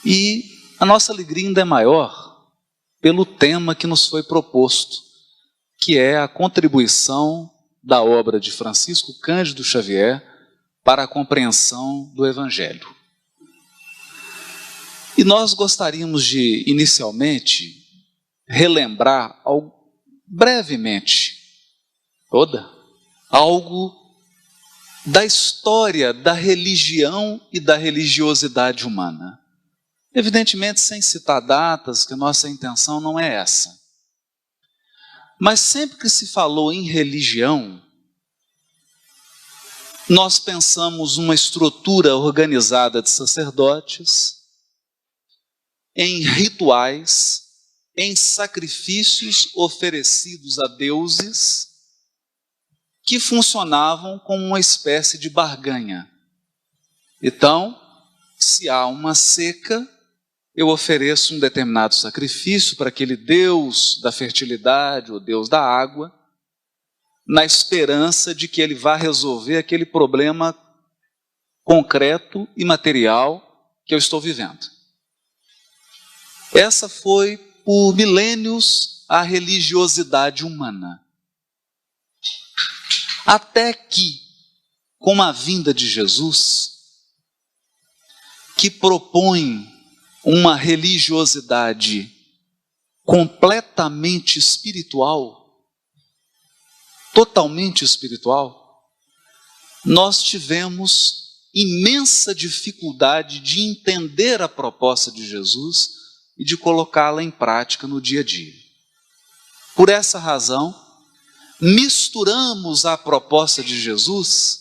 E a nossa alegria ainda é maior pelo tema que nos foi proposto, que é a contribuição da obra de Francisco Cândido Xavier para a compreensão do Evangelho. E nós gostaríamos de, inicialmente, relembrar brevemente algo da história da religião e da religiosidade humana. Evidentemente, sem citar datas, que nossa intenção não é essa. Mas sempre que se falou em religião, nós pensamos numa estrutura organizada de sacerdotes, em rituais, em sacrifícios oferecidos a deuses, que funcionavam como uma espécie de barganha. Então, se há uma seca, eu ofereço um determinado sacrifício para aquele deus da fertilidade, ou deus da água, na esperança de que ele vá resolver aquele problema concreto e material que eu estou vivendo. Essa foi, por milênios, a religiosidade humana. Até que, com a vinda de Jesus, que propõe uma religiosidade completamente espiritual, totalmente espiritual, nós tivemos imensa dificuldade de entender a proposta de Jesus e de colocá-la em prática no dia a dia. Por essa razão, misturamos à proposta de Jesus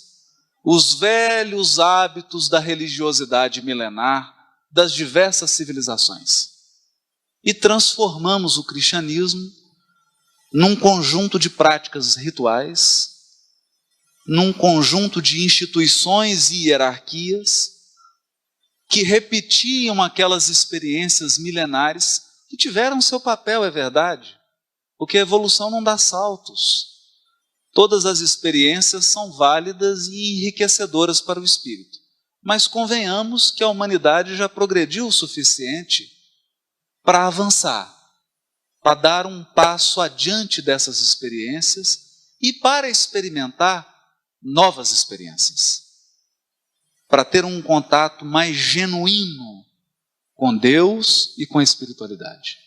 os velhos hábitos da religiosidade milenar das diversas civilizações e transformamos o cristianismo num conjunto de práticas rituais, num conjunto de instituições e hierarquias que repetiam aquelas experiências milenares que tiveram seu papel, é verdade, porque a evolução não dá saltos. Todas as experiências são válidas e enriquecedoras para o espírito. Mas convenhamos que a humanidade já progrediu o suficiente para avançar, para dar um passo adiante dessas experiências e para experimentar novas experiências, para ter um contato mais genuíno com Deus e com a espiritualidade.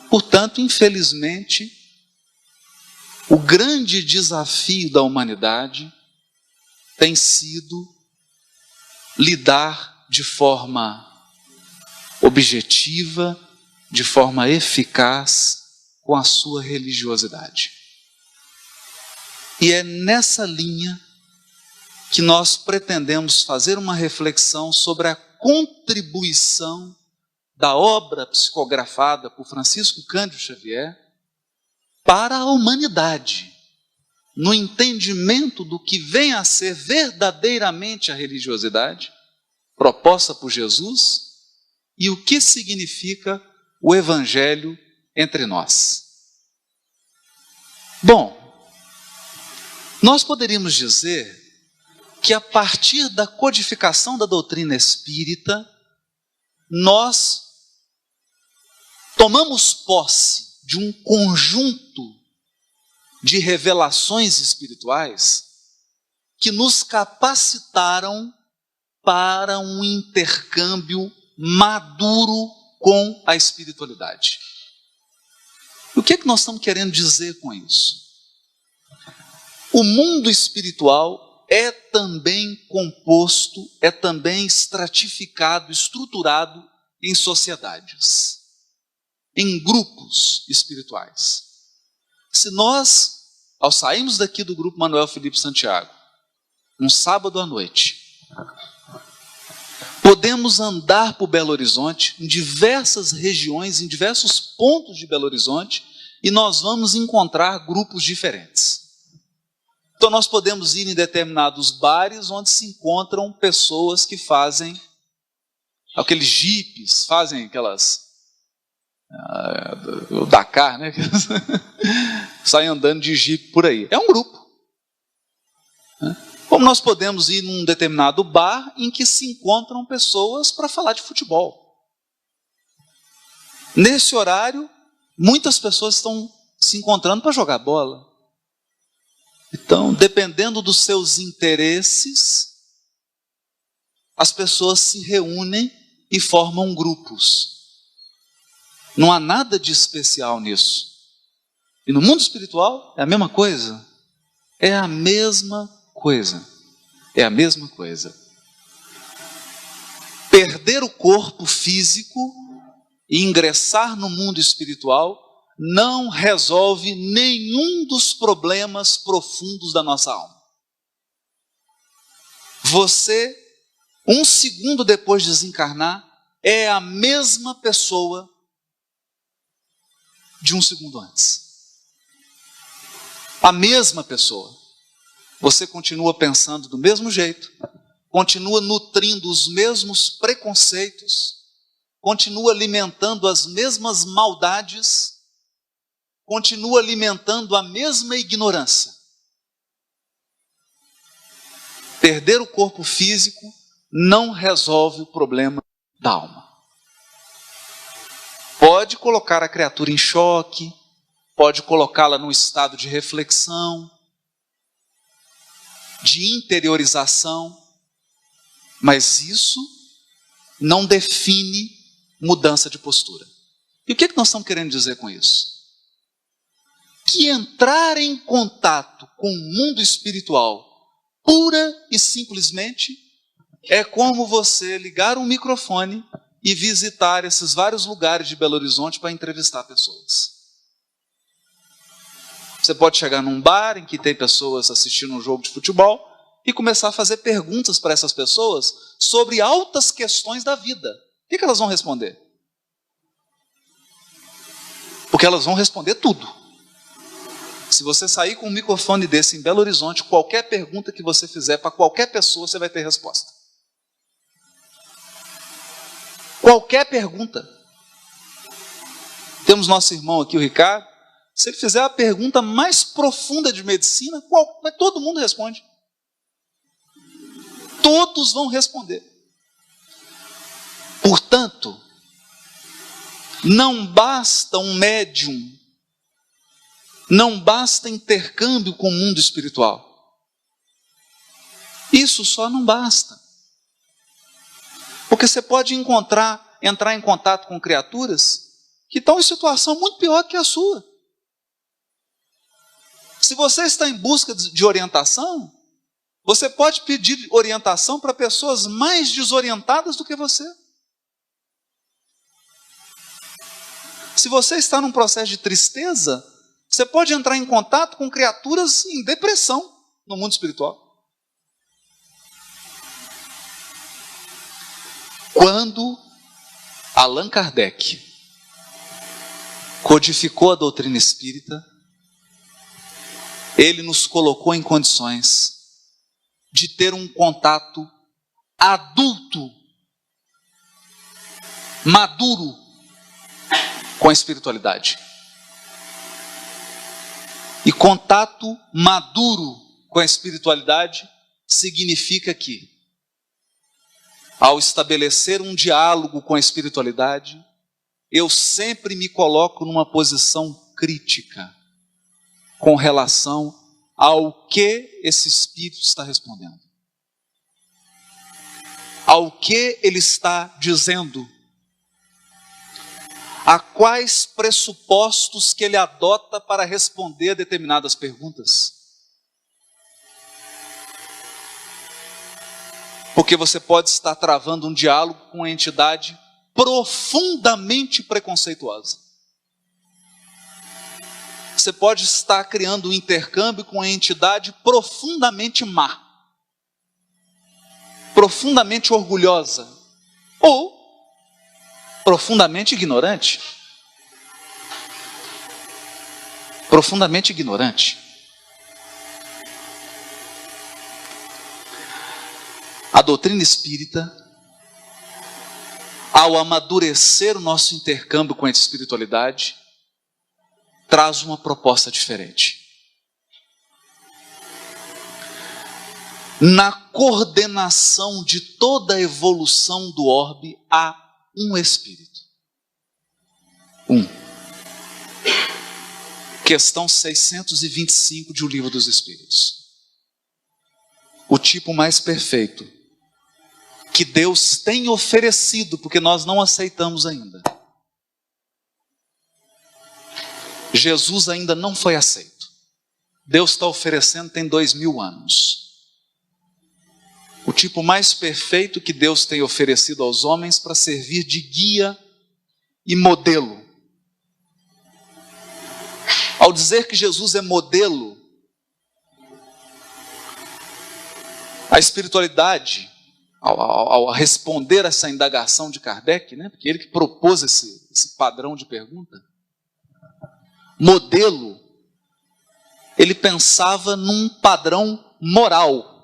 Portanto, infelizmente, o grande desafio da humanidade tem sido lidar de forma objetiva, de forma eficaz com a sua religiosidade. E é nessa linha que nós pretendemos fazer uma reflexão sobre a contribuição da obra psicografada por Francisco Cândido Xavier para a humanidade, no entendimento do que vem a ser verdadeiramente a religiosidade proposta por Jesus e o que significa o Evangelho entre nós. Bom, nós poderíamos dizer que a partir da codificação da doutrina espírita, nós tomamos posse de um conjunto de revelações espirituais que nos capacitaram para um intercâmbio maduro com a espiritualidade. O que é que nós estamos querendo dizer com isso? O mundo espiritual é também composto, é também estratificado, estruturado em sociedades, em grupos espirituais. Se nós, ao sairmos daqui do grupo Manuel Felipe Santiago, um sábado à noite, podemos andar por Belo Horizonte, em diversas regiões, em diversos pontos de Belo Horizonte, e nós vamos encontrar grupos diferentes. Então nós podemos ir em determinados bares onde se encontram pessoas que fazem aqueles jipes, fazem aquelas o Dakar, né? Saem andando de jipe por aí. É um grupo. Como nós podemos ir num determinado bar em que se encontram pessoas para falar de futebol. Nesse horário, muitas pessoas estão se encontrando para jogar bola. Então, dependendo dos seus interesses, as pessoas se reúnem e formam grupos. Não há nada de especial nisso. E no mundo espiritual é a mesma coisa. É a mesma coisa. É a mesma coisa. Perder o corpo físico e ingressar no mundo espiritual não resolve nenhum dos problemas profundos da nossa alma. Você, um segundo depois de desencarnar, é a mesma pessoa de um segundo antes. A mesma pessoa. Você continua pensando do mesmo jeito, continua nutrindo os mesmos preconceitos, continua alimentando as mesmas maldades, continua alimentando a mesma ignorância. Perder o corpo físico não resolve o problema da alma. Pode colocar a criatura em choque, pode colocá-la num estado de reflexão, de interiorização, mas isso não define mudança de postura. E o que nós estamos querendo dizer com isso? Que entrar em contato com o mundo espiritual, pura e simplesmente, é como você ligar um microfone e visitar esses vários lugares de Belo Horizonte para entrevistar pessoas. Você pode chegar num bar em que tem pessoas assistindo um jogo de futebol e começar a fazer perguntas para essas pessoas sobre altas questões da vida. O que elas vão responder? Porque elas vão responder tudo. Se você sair com um microfone desse em Belo Horizonte, qualquer pergunta que você fizer para qualquer pessoa, você vai ter resposta. Qualquer pergunta. Temos nosso irmão aqui, o Ricardo. Se ele fizer a pergunta mais profunda de medicina, todo mundo responde. Todos vão responder. Portanto, não basta um médium, não basta intercâmbio com o mundo espiritual. Isso só não basta. Porque você pode entrar em contato com criaturas que estão em situação muito pior que a sua. Se você está em busca de orientação, você pode pedir orientação para pessoas mais desorientadas do que você. Se você está num processo de tristeza, você pode entrar em contato com criaturas em depressão no mundo espiritual. Quando Allan Kardec codificou a doutrina espírita, ele nos colocou em condições de ter um contato adulto, maduro com a espiritualidade. E contato maduro com a espiritualidade significa que, ao estabelecer um diálogo com a espiritualidade, eu sempre me coloco numa posição crítica com relação ao que esse espírito está respondendo, ao que ele está dizendo, a quais pressupostos que ele adota para responder a determinadas perguntas. Porque você pode estar travando um diálogo com uma entidade profundamente preconceituosa. Você pode estar criando um intercâmbio com uma entidade profundamente má, profundamente orgulhosa, ou profundamente ignorante. Profundamente ignorante. A doutrina espírita, ao amadurecer o nosso intercâmbio com a espiritualidade, traz uma proposta diferente. Na coordenação de toda a evolução do orbe há um espírito. 1. Questão 625 de O Livro dos Espíritos. O tipo mais perfeito que Deus tem oferecido, porque nós não aceitamos ainda. Jesus ainda não foi aceito. Deus está oferecendo tem 2000 anos. O tipo mais perfeito que Deus tem oferecido aos homens para servir de guia e modelo. Ao dizer que Jesus é modelo, a espiritualidade, ao responder essa indagação de Kardec, né, porque ele que propôs esse padrão de pergunta, modelo, ele pensava num padrão moral.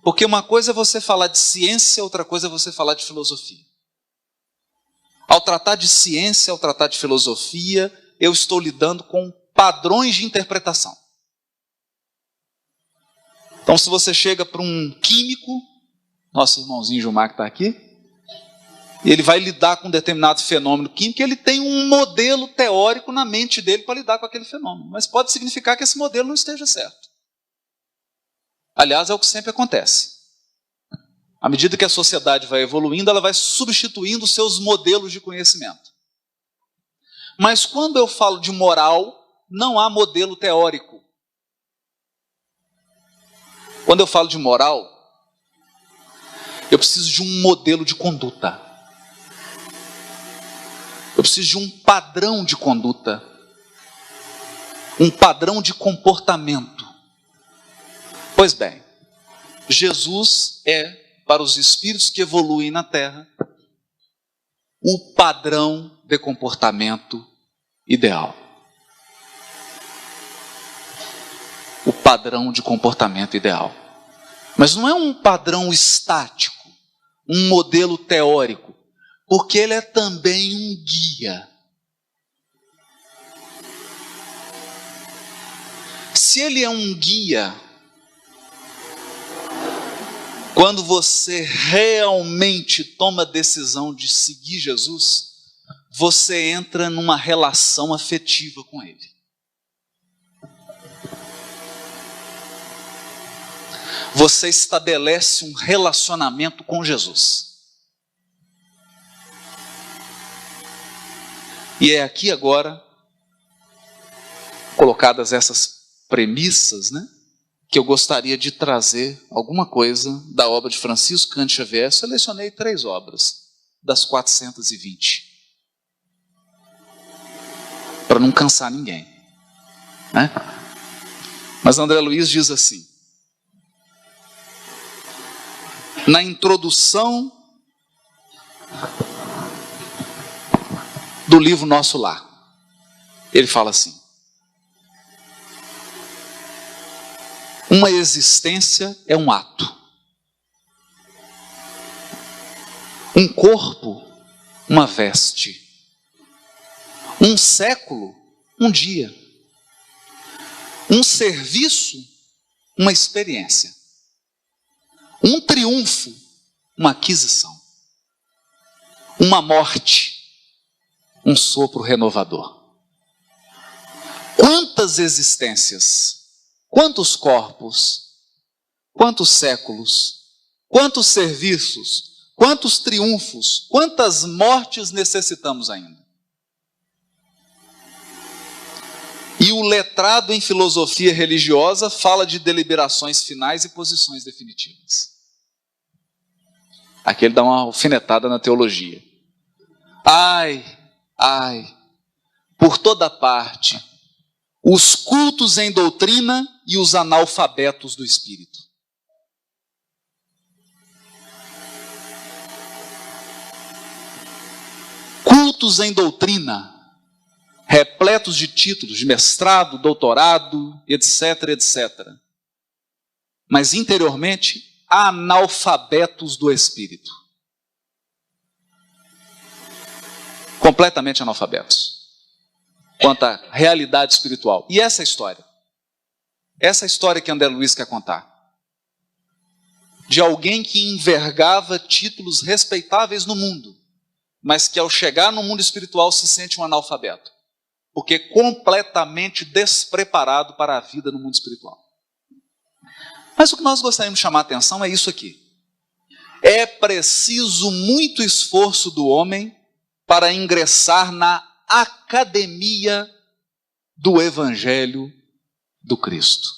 Porque uma coisa é você falar de ciência, outra coisa é você falar de filosofia. Ao tratar de ciência, ao tratar de filosofia, eu estou lidando com padrões de interpretação. Então, se você chega para um químico, nosso irmãozinho Gilmar que está aqui, e ele vai lidar com um determinado fenômeno químico, ele tem um modelo teórico na mente dele para lidar com aquele fenômeno. Mas pode significar que esse modelo não esteja certo. Aliás, é o que sempre acontece. À medida que a sociedade vai evoluindo, ela vai substituindo os seus modelos de conhecimento. Mas quando eu falo de moral, não há modelo teórico. Quando eu falo de moral, eu preciso de um modelo de conduta. Eu preciso de um padrão de conduta. Um padrão de comportamento. Pois bem, Jesus é, para os espíritos que evoluem na Terra, o padrão de comportamento ideal. O padrão de comportamento ideal. Mas não é um padrão estático, um modelo teórico, porque ele é também um guia. Se ele é um guia, quando você realmente toma a decisão de seguir Jesus, você entra numa relação afetiva com ele. Você estabelece um relacionamento com Jesus. E é aqui agora, colocadas essas premissas, né, que eu gostaria de trazer alguma coisa da obra de Francisco Cândido Xavier. Selecionei 3 obras das 420. Para não cansar ninguém, né? Mas André Luiz diz assim, na introdução do livro Nosso Lar, ele fala assim: uma existência é um ato, um corpo, uma veste, um século, um dia, um serviço, uma experiência, um triunfo, uma aquisição, uma morte, um sopro renovador. Quantas existências, quantos corpos, quantos séculos, quantos serviços, quantos triunfos, quantas mortes necessitamos ainda? E o letrado em filosofia religiosa fala de deliberações finais e posições definitivas. Aqui ele dá uma alfinetada na teologia. Ai, por toda parte, os cultos em doutrina e os analfabetos do espírito. Cultos em doutrina, repletos de títulos de mestrado, doutorado, etc, etc. Mas interiormente, analfabetos do espírito. Completamente analfabetos quanto à realidade espiritual. E essa história que André Luiz quer contar, de alguém que envergava títulos respeitáveis no mundo, mas que ao chegar no mundo espiritual se sente um analfabeto, porque é completamente despreparado para a vida no mundo espiritual. Mas o que nós gostaríamos de chamar a atenção é isso aqui. É preciso muito esforço do homem para ingressar na academia do Evangelho do Cristo.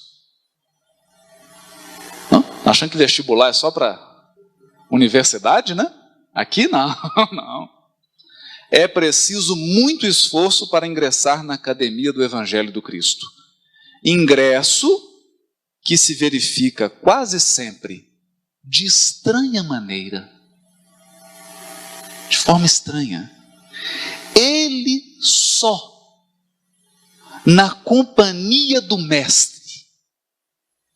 Não? Achando que vestibular é só para universidade, né? Aqui não, não. É preciso muito esforço para ingressar na academia do Evangelho do Cristo. Ingresso que se verifica quase sempre de estranha maneira, de forma estranha. Ele só, na companhia do Mestre.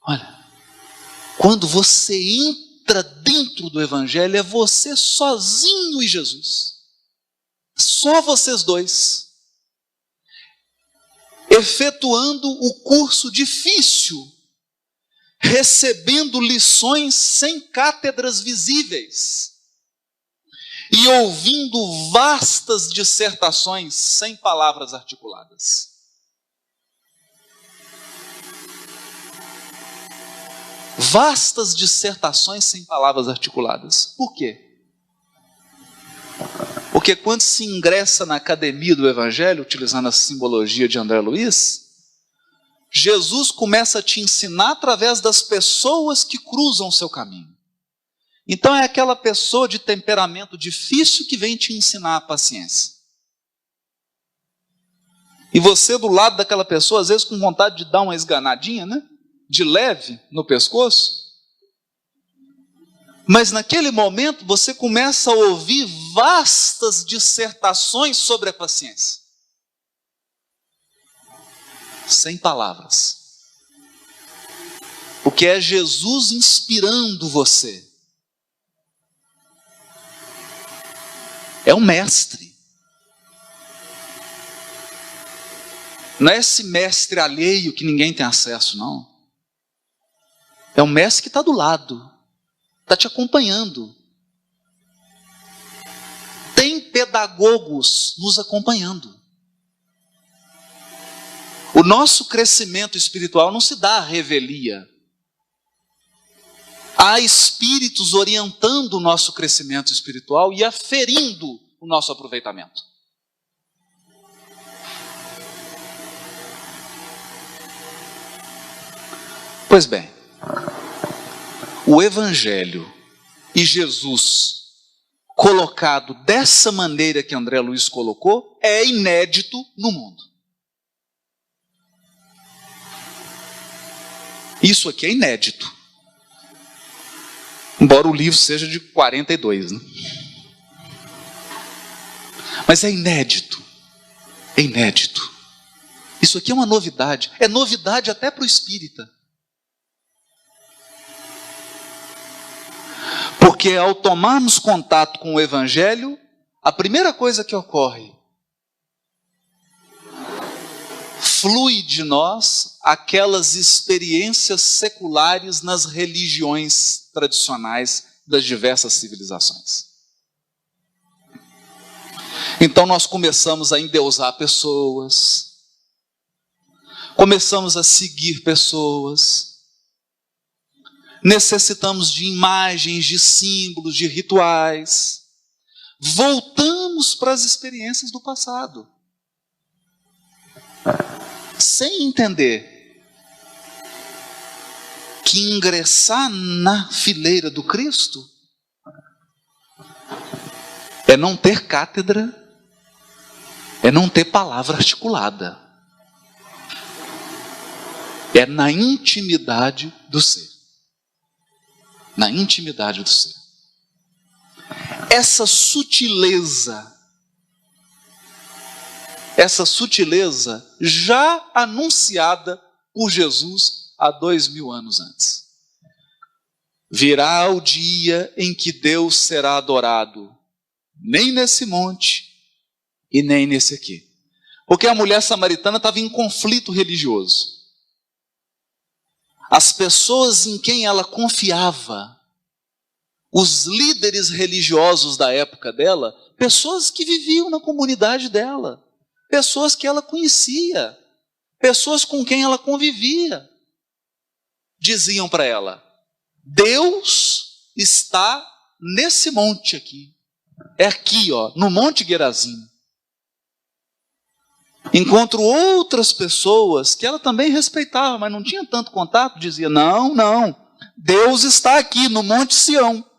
Olha, quando você entra dentro do Evangelho, é você sozinho e Jesus. Só vocês dois. Efetuando o curso difícil, recebendo lições sem cátedras visíveis e ouvindo vastas dissertações sem palavras articuladas. Vastas dissertações sem palavras articuladas. Por quê? Porque quando se ingressa na academia do Evangelho, utilizando a simbologia de André Luiz, Jesus começa a te ensinar através das pessoas que cruzam o seu caminho. Então é aquela pessoa de temperamento difícil que vem te ensinar a paciência. E você do lado daquela pessoa, às vezes com vontade de dar uma esganadinha, né? De leve no pescoço. Mas naquele momento você começa a ouvir vastas dissertações sobre a paciência. Sem palavras. Porque é Jesus inspirando você. É o mestre. Não é esse mestre alheio que ninguém tem acesso, não. É o mestre que está do lado. Está te acompanhando. Tem pedagogos nos acompanhando. O nosso crescimento espiritual não se dá à revelia. Há espíritos orientando o nosso crescimento espiritual e aferindo o nosso aproveitamento. Pois bem, o Evangelho e Jesus colocado dessa maneira que André Luiz colocou é inédito no mundo. Isso aqui é inédito. Embora o livro seja de 42, né? Mas é inédito. É inédito. Isso aqui é uma novidade. É novidade até para o espírita. Porque ao tomarmos contato com o Evangelho, a primeira coisa que ocorre, flui de nós aquelas experiências seculares nas religiões tradicionais das diversas civilizações. Então nós começamos a endeusar pessoas, começamos a seguir pessoas, necessitamos de imagens, de símbolos, de rituais, voltamos para as experiências do passado. Sem entender que ingressar na fileira do Cristo é não ter cátedra, é não ter palavra articulada, é na intimidade do ser. Na intimidade do ser. Essa sutileza já anunciada por Jesus há 2000 anos antes. Virá o dia em que Deus será adorado, nem nesse monte e nem nesse aqui. Porque a mulher samaritana estava em conflito religioso. As pessoas em quem ela confiava, os líderes religiosos da época dela, pessoas que viviam na comunidade dela, pessoas que ela conhecia, pessoas com quem ela convivia, diziam para ela: Deus está nesse monte aqui. É aqui, ó, no Monte Gerazim. Encontro outras pessoas que ela também respeitava, mas não tinha tanto contato, dizia: não, não, Deus está aqui no Monte Sião.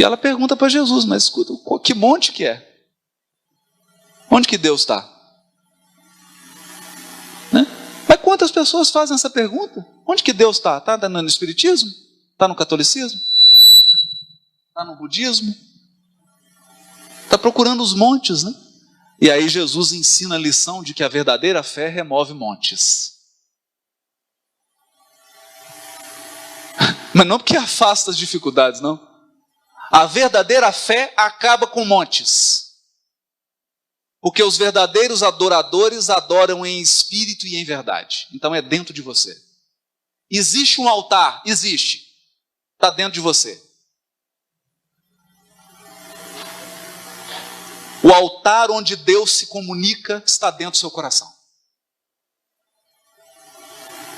E ela pergunta para Jesus: mas escuta, que monte que é? Onde que Deus está? Né? Mas quantas pessoas fazem essa pergunta? Onde que Deus está? Está no Espiritismo? Está no catolicismo? Está no budismo? Está procurando os montes, né? E aí Jesus ensina a lição de que a verdadeira fé remove montes. Mas não porque afasta as dificuldades, não. A verdadeira fé acaba com montes. Porque os verdadeiros adoradores adoram em espírito e em verdade. Então é dentro de você. Existe um altar? Existe. Está dentro de você. O altar onde Deus se comunica está dentro do seu coração.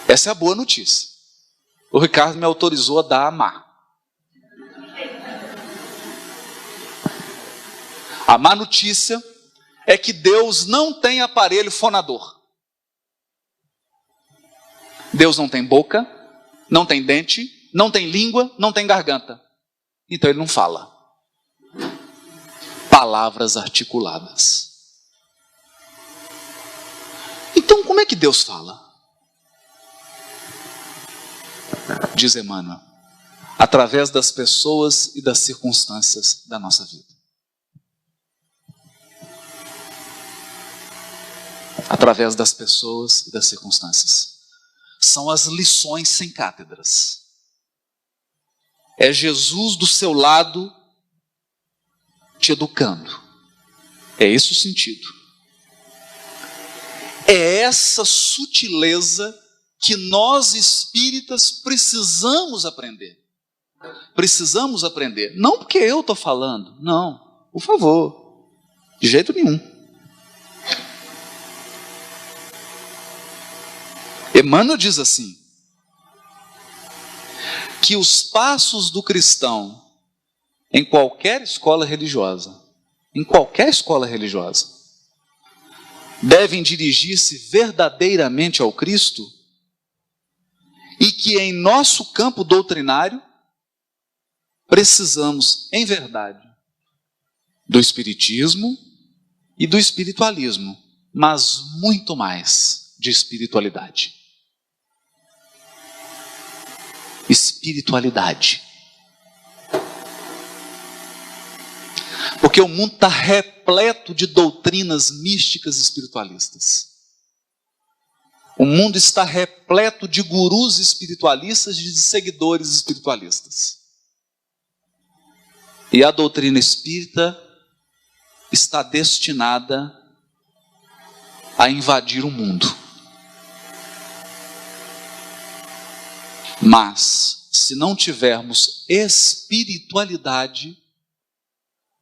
Essa é a boa notícia. O Ricardo me autorizou a dar a má. A má notícia é que Deus não tem aparelho fonador. Deus não tem boca, não tem dente, não tem língua, não tem garganta. Então ele não fala. Palavras articuladas. Então como é que Deus fala? Diz Emmanuel: através das pessoas e das circunstâncias da nossa vida. Através das pessoas e das circunstâncias. São as lições sem cátedras. É Jesus do seu lado te educando. É esse o sentido. É essa sutileza que nós espíritas precisamos aprender. Precisamos aprender. Não porque eu estou falando. Não, por favor. De jeito nenhum. Emmanuel diz assim: que os passos do cristão em qualquer escola religiosa, devem dirigir-se verdadeiramente ao Cristo, e que em nosso campo doutrinário precisamos, em verdade, do espiritismo e do espiritualismo, mas muito mais de espiritualidade. Espiritualidade. Porque o mundo está repleto de doutrinas místicas espiritualistas. O mundo está repleto de gurus espiritualistas e de seguidores espiritualistas. E a doutrina espírita está destinada a invadir o mundo. Mas, se não tivermos espiritualidade,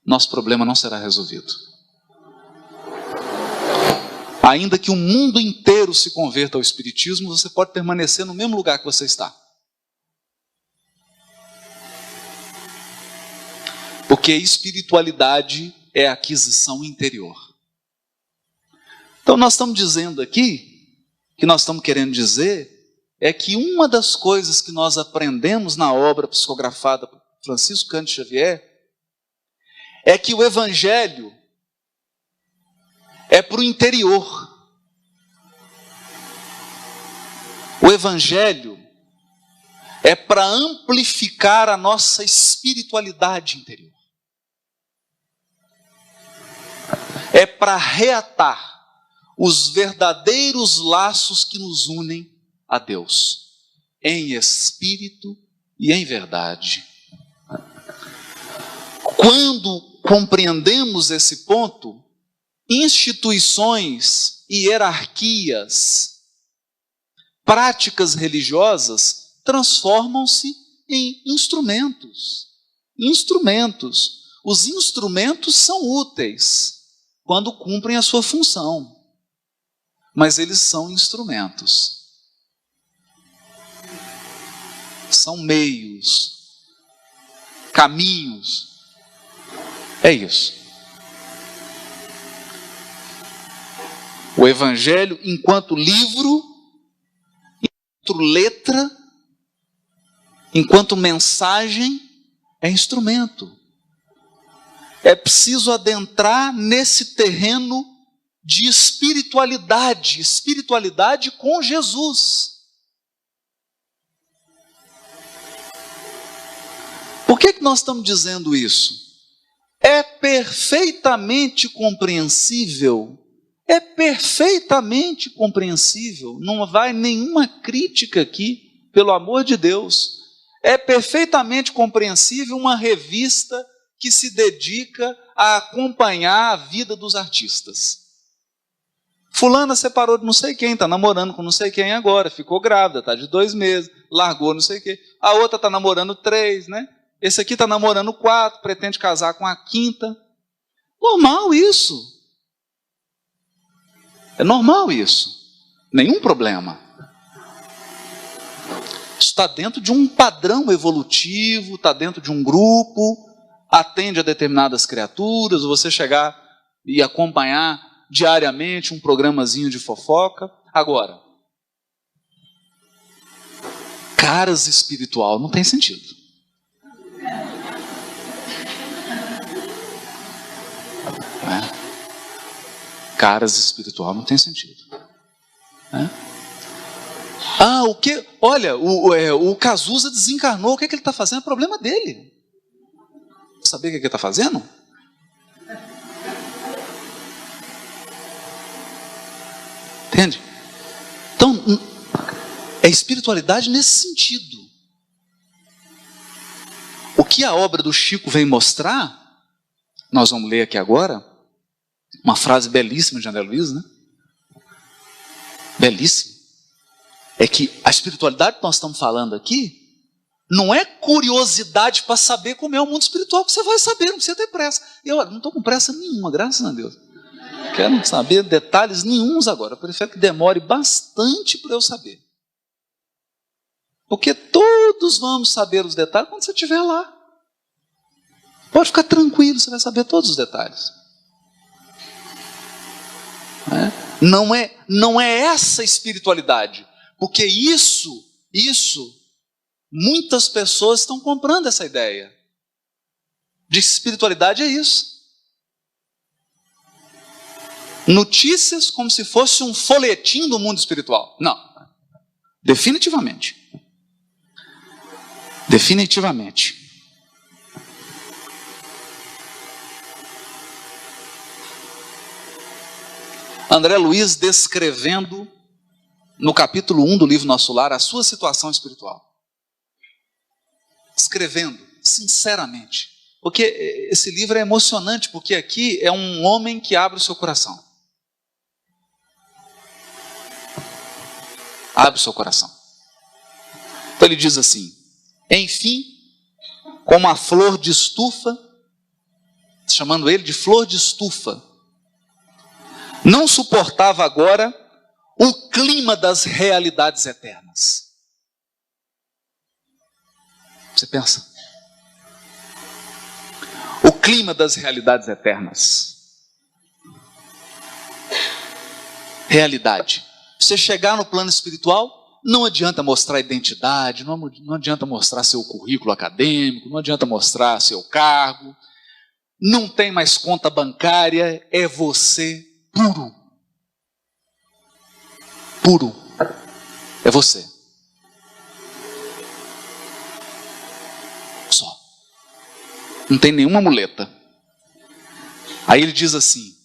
nosso problema não será resolvido. Ainda que o mundo inteiro se converta ao espiritismo, você pode permanecer no mesmo lugar que você está. Porque espiritualidade é aquisição interior. Então nós estamos dizendo aqui, que nós estamos querendo dizer, é que uma das coisas que nós aprendemos na obra psicografada por Francisco Cândido Xavier é que o Evangelho é para o interior. O Evangelho é para amplificar a nossa espiritualidade interior. É para reatar os verdadeiros laços que nos unem a Deus, em espírito e em verdade. Quando compreendemos esse ponto, instituições, hierarquias, práticas religiosas transformam-se em instrumentos. Instrumentos. Os instrumentos são úteis quando cumprem a sua função, mas eles são instrumentos. São meios, caminhos. É isso. O Evangelho, enquanto livro, enquanto letra, enquanto mensagem, é instrumento. É preciso adentrar nesse terreno de espiritualidade, espiritualidade com Jesus. Por que nós estamos dizendo isso? É perfeitamente compreensível, não vai nenhuma crítica aqui, pelo amor de Deus. É perfeitamente compreensível uma revista que se dedica a acompanhar a vida dos artistas. Fulana separou de não sei quem, está namorando com não sei quem agora, ficou grávida, está de 2 meses, largou não sei quem. A outra está namorando 3, né? Esse aqui está namorando 4, pretende casar com a 5ª. Normal isso. É normal isso. Nenhum problema. Está dentro de um padrão evolutivo, está dentro de um grupo, atende a determinadas criaturas, você chegar e acompanhar diariamente um programazinho de fofoca. Agora, caras espiritual não tem sentido. Caras espiritual não tem sentido. O que? Olha, o Cazuza desencarnou, o que ele está fazendo? É problema dele. Saber o que ele está fazendo? Entende? Então, é espiritualidade nesse sentido. O que a obra do Chico vem mostrar, nós vamos ler aqui agora, uma frase belíssima de André Luiz, né? Belíssima. É que a espiritualidade que nós estamos falando aqui não é curiosidade para saber como é o mundo espiritual, que você vai saber, não precisa ter pressa. Eu não estou com pressa nenhuma, graças a Deus. Quero saber detalhes nenhuns agora. Eu prefiro que demore bastante para eu saber. Porque todos vamos saber os detalhes quando você estiver lá. Pode ficar tranquilo, você vai saber todos os detalhes. Não é essa espiritualidade. Porque isso, muitas pessoas estão comprando essa ideia. De espiritualidade é isso. Notícias como se fosse um folhetim do mundo espiritual. Não. Definitivamente. Definitivamente. André Luiz descrevendo no capítulo 1 do livro Nosso Lar a sua situação espiritual. Escrevendo sinceramente. Porque esse livro é emocionante, porque aqui é um homem que abre o seu coração. Abre o seu coração. Então ele diz assim: enfim, como a flor de estufa, chamando ele de flor de estufa, não suportava agora o clima das realidades eternas. Você pensa? O clima das realidades eternas. Realidade. Você chegar no plano espiritual, não adianta mostrar identidade, não adianta mostrar seu currículo acadêmico, não adianta mostrar seu cargo, não tem mais conta bancária, é você puro. Puro. É você. Só. Não tem nenhuma muleta. Aí ele diz assim: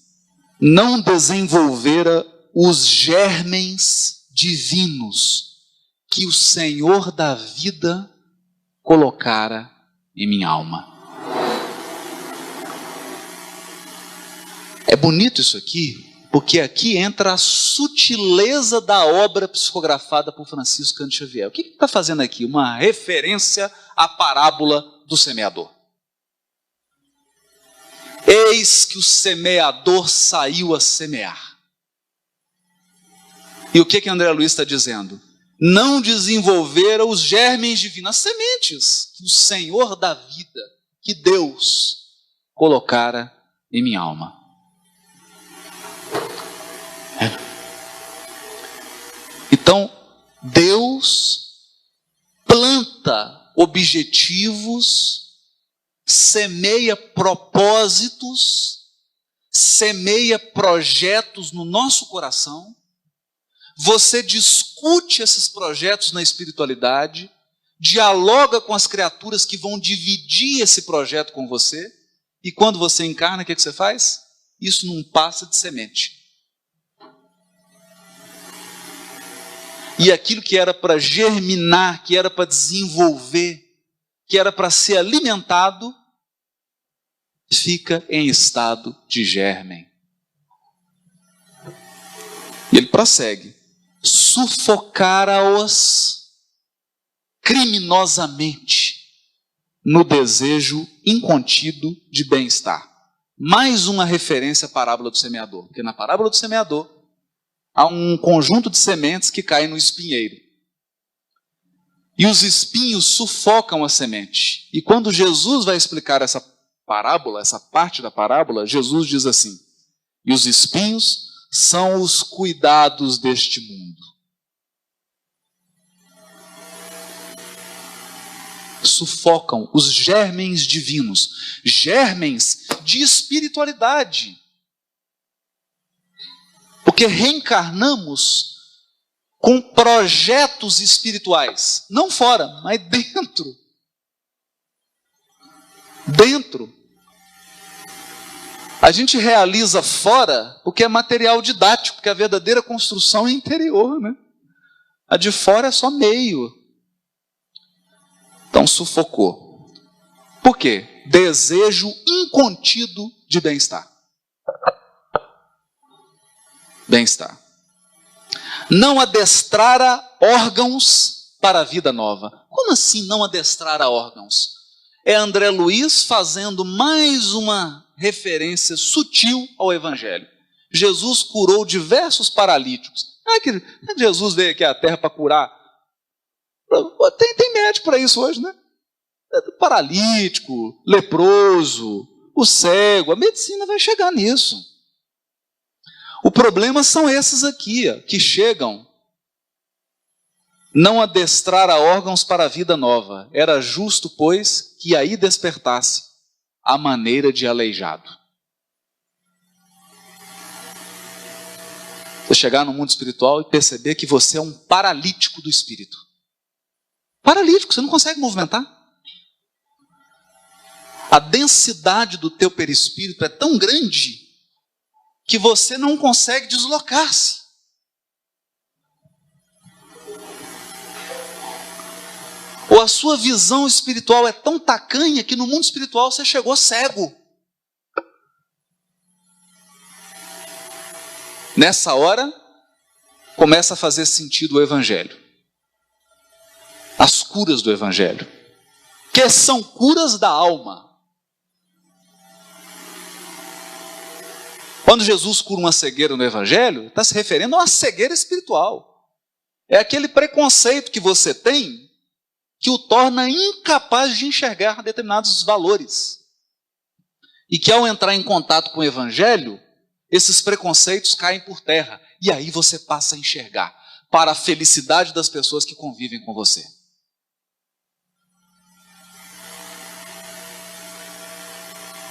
não desenvolvera os germens divinos que o Senhor da vida colocara em minha alma. É bonito isso aqui, Porque aqui entra a sutileza da obra psicografada por Francisco Cândido Xavier. O que ele está fazendo aqui? Uma referência à parábola do semeador. Eis que o semeador saiu a semear. E o que André Luiz está dizendo? Não desenvolveram os germens divinos, as sementes que o Senhor da vida, que Deus colocara em minha alma. Então, Deus planta objetivos, semeia propósitos, semeia projetos no nosso coração. Você discute esses projetos na espiritualidade, dialoga com as criaturas que vão dividir esse projeto com você, e quando você encarna, o que você faz? Isso não passa de semente. E aquilo que era para germinar, que era para desenvolver, que era para ser alimentado, fica em estado de germen. E ele prossegue: sufocara-os criminosamente no desejo incontido de bem-estar. Mais uma referência à parábola do semeador, porque na parábola do semeador há um conjunto de sementes que caem no espinheiro. E os espinhos sufocam a semente. E quando Jesus vai explicar essa parábola, essa parte da parábola, Jesus diz assim: e os espinhos são os cuidados deste mundo. Sufocam os germens divinos, germens de espiritualidade. Porque reencarnamos com projetos espirituais, não fora, mas dentro. Dentro. A gente realiza fora porque é material didático, porque a verdadeira construção é interior, né? A de fora é só meio. Então sufocou. Por quê? Desejo incontido de bem-estar. Bem-estar. Não adestrara órgãos para a vida nova. Como assim não adestrara órgãos? É André Luiz fazendo mais uma referência sutil ao Evangelho. Jesus curou diversos paralíticos. Não é que Jesus veio aqui à Terra para curar. Tem médico para isso hoje, né? Paralítico, leproso, o cego, a medicina vai chegar nisso. O problema são esses aqui, que chegam. Não adestrar a órgãos para a vida nova. Era justo, pois, que aí despertasse a maneira de aleijado. Você chegar no mundo espiritual e perceber que você é um paralítico do espírito. Paralítico, você não consegue movimentar. A densidade do teu perispírito é tão grande que você não consegue deslocar-se. Ou a sua visão espiritual é tão tacanha que no mundo espiritual você chegou cego. Nessa hora, começa a fazer sentido o Evangelho. As curas do Evangelho. Que são curas da alma. Quando Jesus cura uma cegueira no Evangelho, está se referindo a uma cegueira espiritual. É aquele preconceito que você tem que o torna incapaz de enxergar determinados valores. E que ao entrar em contato com o Evangelho, esses preconceitos caem por terra. E aí você passa a enxergar para a felicidade das pessoas que convivem com você.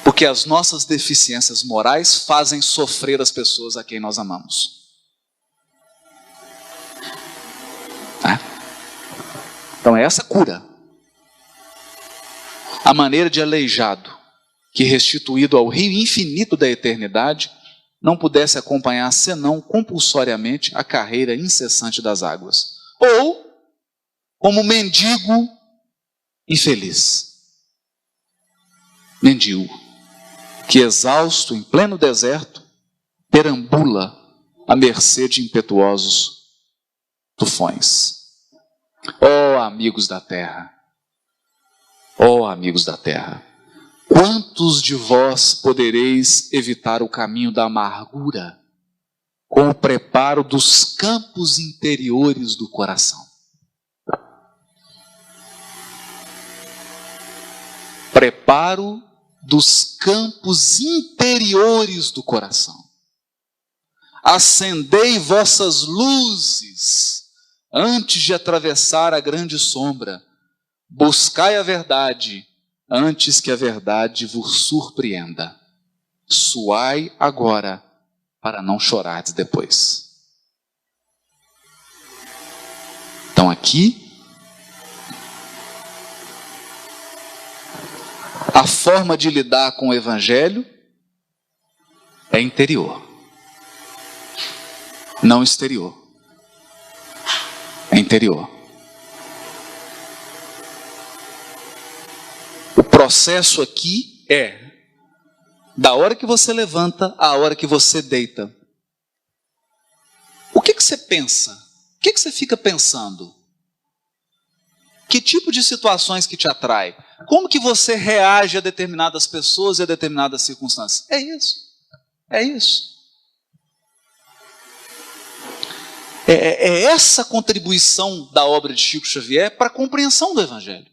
Porque as nossas deficiências morais fazem sofrer as pessoas a quem nós amamos. Tá? Então é essa cura. A maneira de aleijado, que restituído ao rio infinito da eternidade, não pudesse acompanhar senão compulsoriamente a carreira incessante das águas. Ou como mendigo infeliz. Mendigo. Que exausto em pleno deserto, perambula à mercê de impetuosos tufões. Ó amigos da terra, ó amigos da terra, quantos de vós podereis evitar o caminho da amargura com o preparo dos campos interiores do coração? Preparo dos campos interiores do coração. Acendei vossas luzes antes de atravessar a grande sombra. Buscai a verdade antes que a verdade vos surpreenda. Suai agora para não chorardes depois. Então aqui, a forma de lidar com o Evangelho é interior, não exterior. É interior. O processo aqui é da hora que você levanta à hora que você deita. O que você pensa? O que você fica pensando? Que tipo de situações que te atrai? Como que você reage a determinadas pessoas e a determinadas circunstâncias? É isso. É isso. É essa contribuição da obra de Chico Xavier para a compreensão do Evangelho.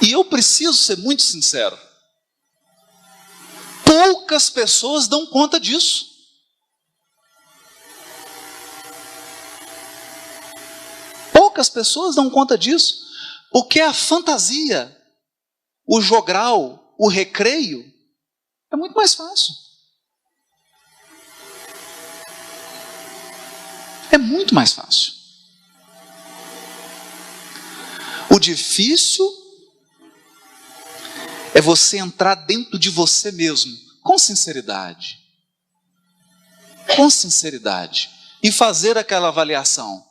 E eu preciso ser muito sincero. Poucas pessoas dão conta disso. Poucas pessoas dão conta disso, porque a fantasia, o jogral, o recreio, é muito mais fácil. É muito mais fácil. O difícil é você entrar dentro de você mesmo, com sinceridade. Com sinceridade. E fazer aquela avaliação.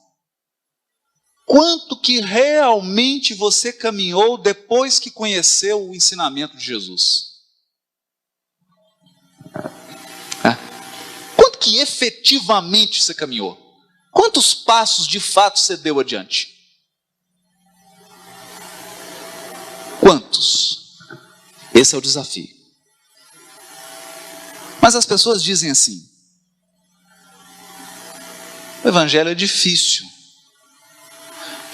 Quanto que realmente você caminhou depois que conheceu o ensinamento de Jesus? Quanto que efetivamente você caminhou? Quantos passos de fato você deu adiante? Quantos? Esse é o desafio. Mas as pessoas dizem assim: o Evangelho é difícil,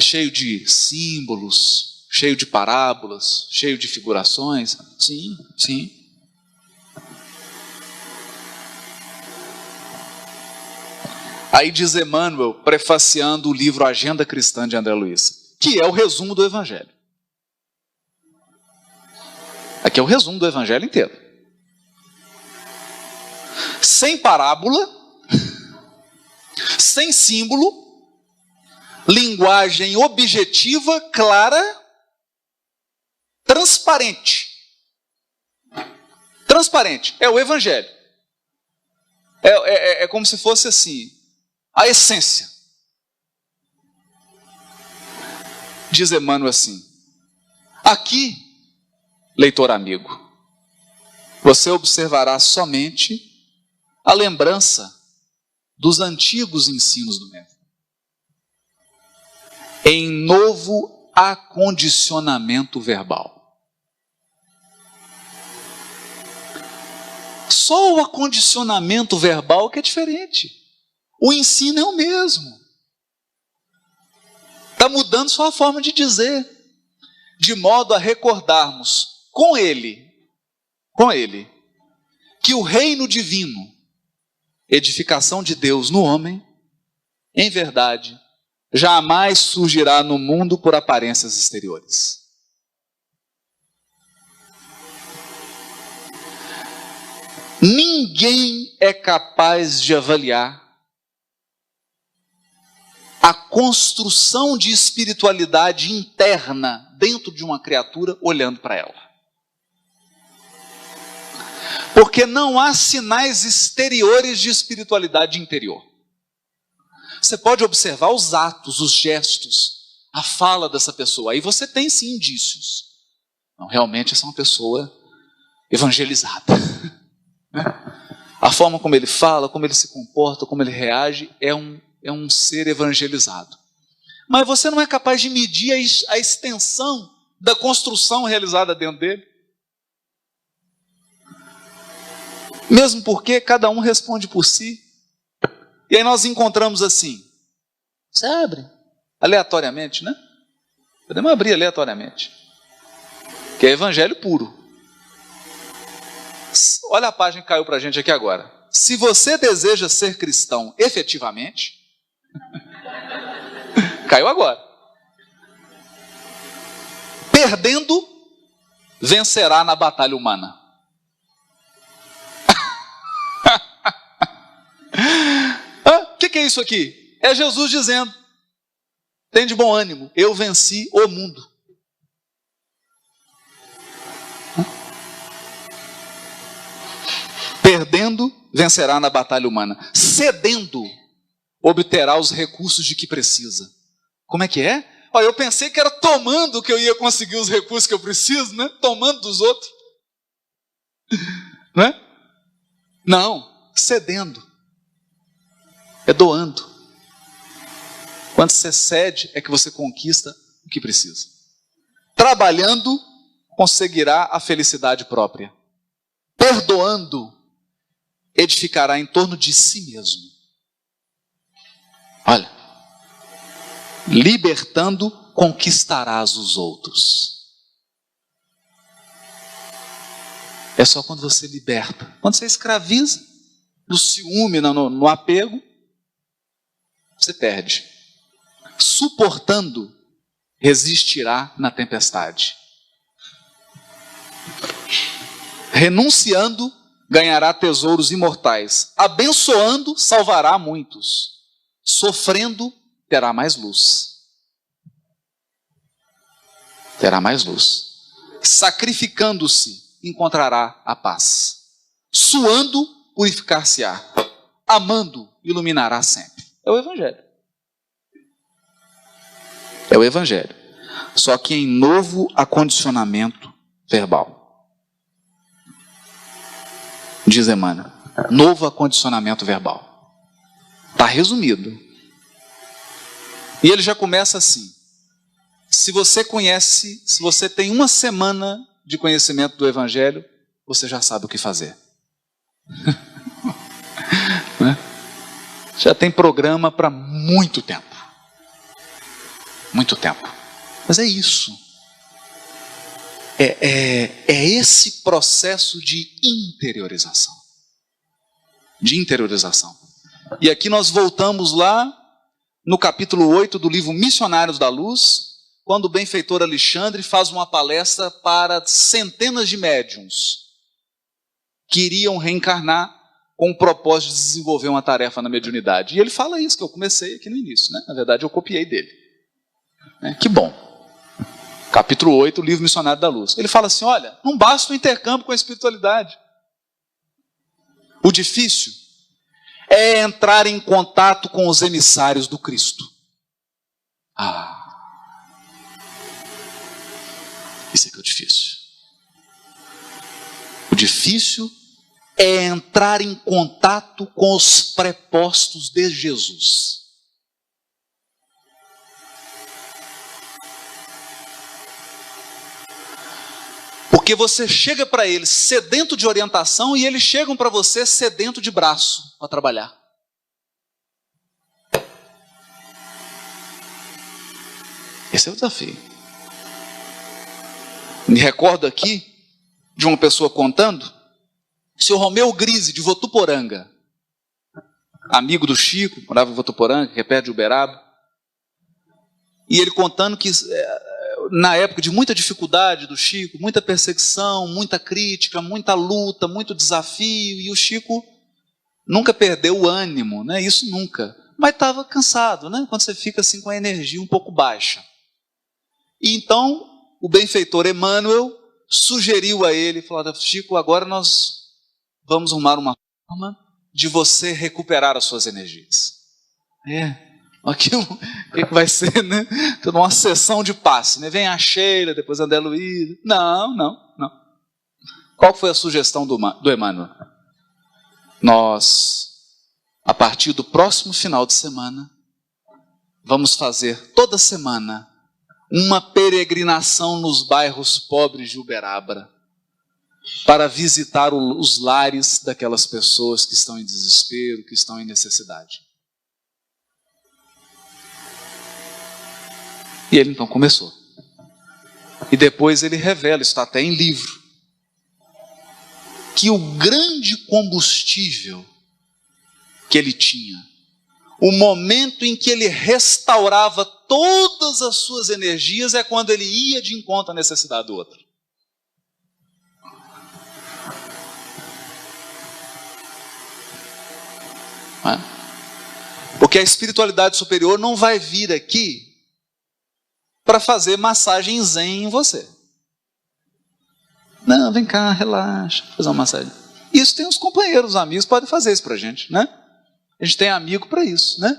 cheio de símbolos, cheio de parábolas, cheio de figurações. Sim, sim. Aí diz Emmanuel, prefaciando o livro Agenda Cristã de André Luiz, que é o resumo do Evangelho. Aqui é o resumo do Evangelho inteiro. Sem parábola, sem símbolo, linguagem objetiva, clara, transparente. Transparente, é o Evangelho. É como se fosse assim, a essência. Diz Emmanuel assim: aqui, leitor amigo, você observará somente a lembrança dos antigos ensinos do Mestre, em novo acondicionamento verbal. Só o acondicionamento verbal que é diferente. O ensino é o mesmo. Está mudando só a forma de dizer, de modo a recordarmos com ele, que o reino divino, edificação de Deus no homem, em verdade, jamais surgirá no mundo por aparências exteriores. Ninguém é capaz de avaliar a construção de espiritualidade interna dentro de uma criatura olhando para ela. Porque não há sinais exteriores de espiritualidade interior. Você pode observar os atos, os gestos, a fala dessa pessoa. Aí você tem sim indícios. Não, realmente essa é uma pessoa evangelizada. né? A forma como ele fala, como ele se comporta, como ele reage, é um ser evangelizado. Mas você não é capaz de medir a extensão da construção realizada dentro dele. Mesmo porque cada um responde por si. E aí nós encontramos assim. Você abre aleatoriamente, né? Podemos abrir aleatoriamente. Que é evangelho puro. Olha a página que caiu para a gente aqui agora. Se você deseja ser cristão efetivamente, caiu agora. Perdendo, vencerá na batalha humana. O que é isso aqui? É Jesus dizendo: tem de bom ânimo, eu venci o mundo. Perdendo, vencerá na batalha humana. Cedendo, obterá os recursos de que precisa. Como é que é? Olha, eu pensei que era tomando que eu ia conseguir os recursos que eu preciso, né? Tomando dos outros. Né? Não, cedendo. É doando. Quando você cede, é que você conquista o que precisa. Trabalhando, conseguirá a felicidade própria. Perdoando, edificará em torno de si mesmo. Olha, libertando, conquistarás os outros. É só quando você liberta. Quando você escraviza, no ciúme, no apego, você perde. Suportando, resistirá na tempestade. Renunciando, ganhará tesouros imortais. Abençoando, salvará muitos. Sofrendo, terá mais luz. Terá mais luz. Sacrificando-se, encontrará a paz. Suando, purificar-se-á. Amando, iluminará sempre. É o Evangelho. É o Evangelho. Só que em novo acondicionamento verbal. Diz Emmanuel. Novo acondicionamento verbal. Está resumido. E ele já começa assim. Se você tem uma semana de conhecimento do Evangelho, você já sabe o que fazer. Né? Já tem programa para muito tempo. Muito tempo. Mas é isso. É esse processo de interiorização. De interiorização. E aqui nós voltamos lá no capítulo 8 do livro Missionários da Luz, quando o benfeitor Alexandre faz uma palestra para centenas de médiuns que iriam reencarnar com o propósito de desenvolver uma tarefa na mediunidade. E ele fala isso, que eu comecei aqui no início, né? Na verdade, eu copiei dele. Que bom. Capítulo 8, livro Missionário da Luz. Ele fala assim, olha, não basta o intercâmbio com a espiritualidade. O difícil é entrar em contato com os emissários do Cristo. Isso é que é o difícil. O difícil é entrar em contato com os prepostos de Jesus. Porque você chega para eles sedento de orientação e eles chegam para você sedento de braço para trabalhar. Esse é o desafio. Me recordo aqui de uma pessoa contando, o senhor Romeu Grise, de Votuporanga, amigo do Chico, morava em Votuporanga, que é perto de Uberaba, e ele contando que na época de muita dificuldade do Chico, muita perseguição, muita crítica, muita luta, muito desafio, e o Chico nunca perdeu o ânimo, né? Isso nunca, mas estava cansado, né? Quando você fica assim com a energia um pouco baixa. E então o benfeitor Emmanuel sugeriu a ele, falou, Chico, agora nós vamos arrumar uma forma de você recuperar as suas energias. Aqui o que vai ser, né? Toda uma sessão de passe, né? Vem a Sheila, depois a André Luiz. Não. Qual foi a sugestão do Emmanuel? Nós, a partir do próximo final de semana, vamos fazer toda semana uma peregrinação nos bairros pobres de Uberaba, para visitar os lares daquelas pessoas que estão em desespero, que estão em necessidade. E ele então começou. E depois ele revela, isso está até em livro, que o grande combustível que ele tinha, o momento em que ele restaurava todas as suas energias, é quando ele ia de encontro à necessidade do outro. Porque a espiritualidade superior não vai vir aqui para fazer massagem zen em você. Não, vem cá, relaxa, fazer uma massagem. Isso tem uns companheiros, os amigos podem fazer isso para a gente, né? A gente tem amigo para isso, né?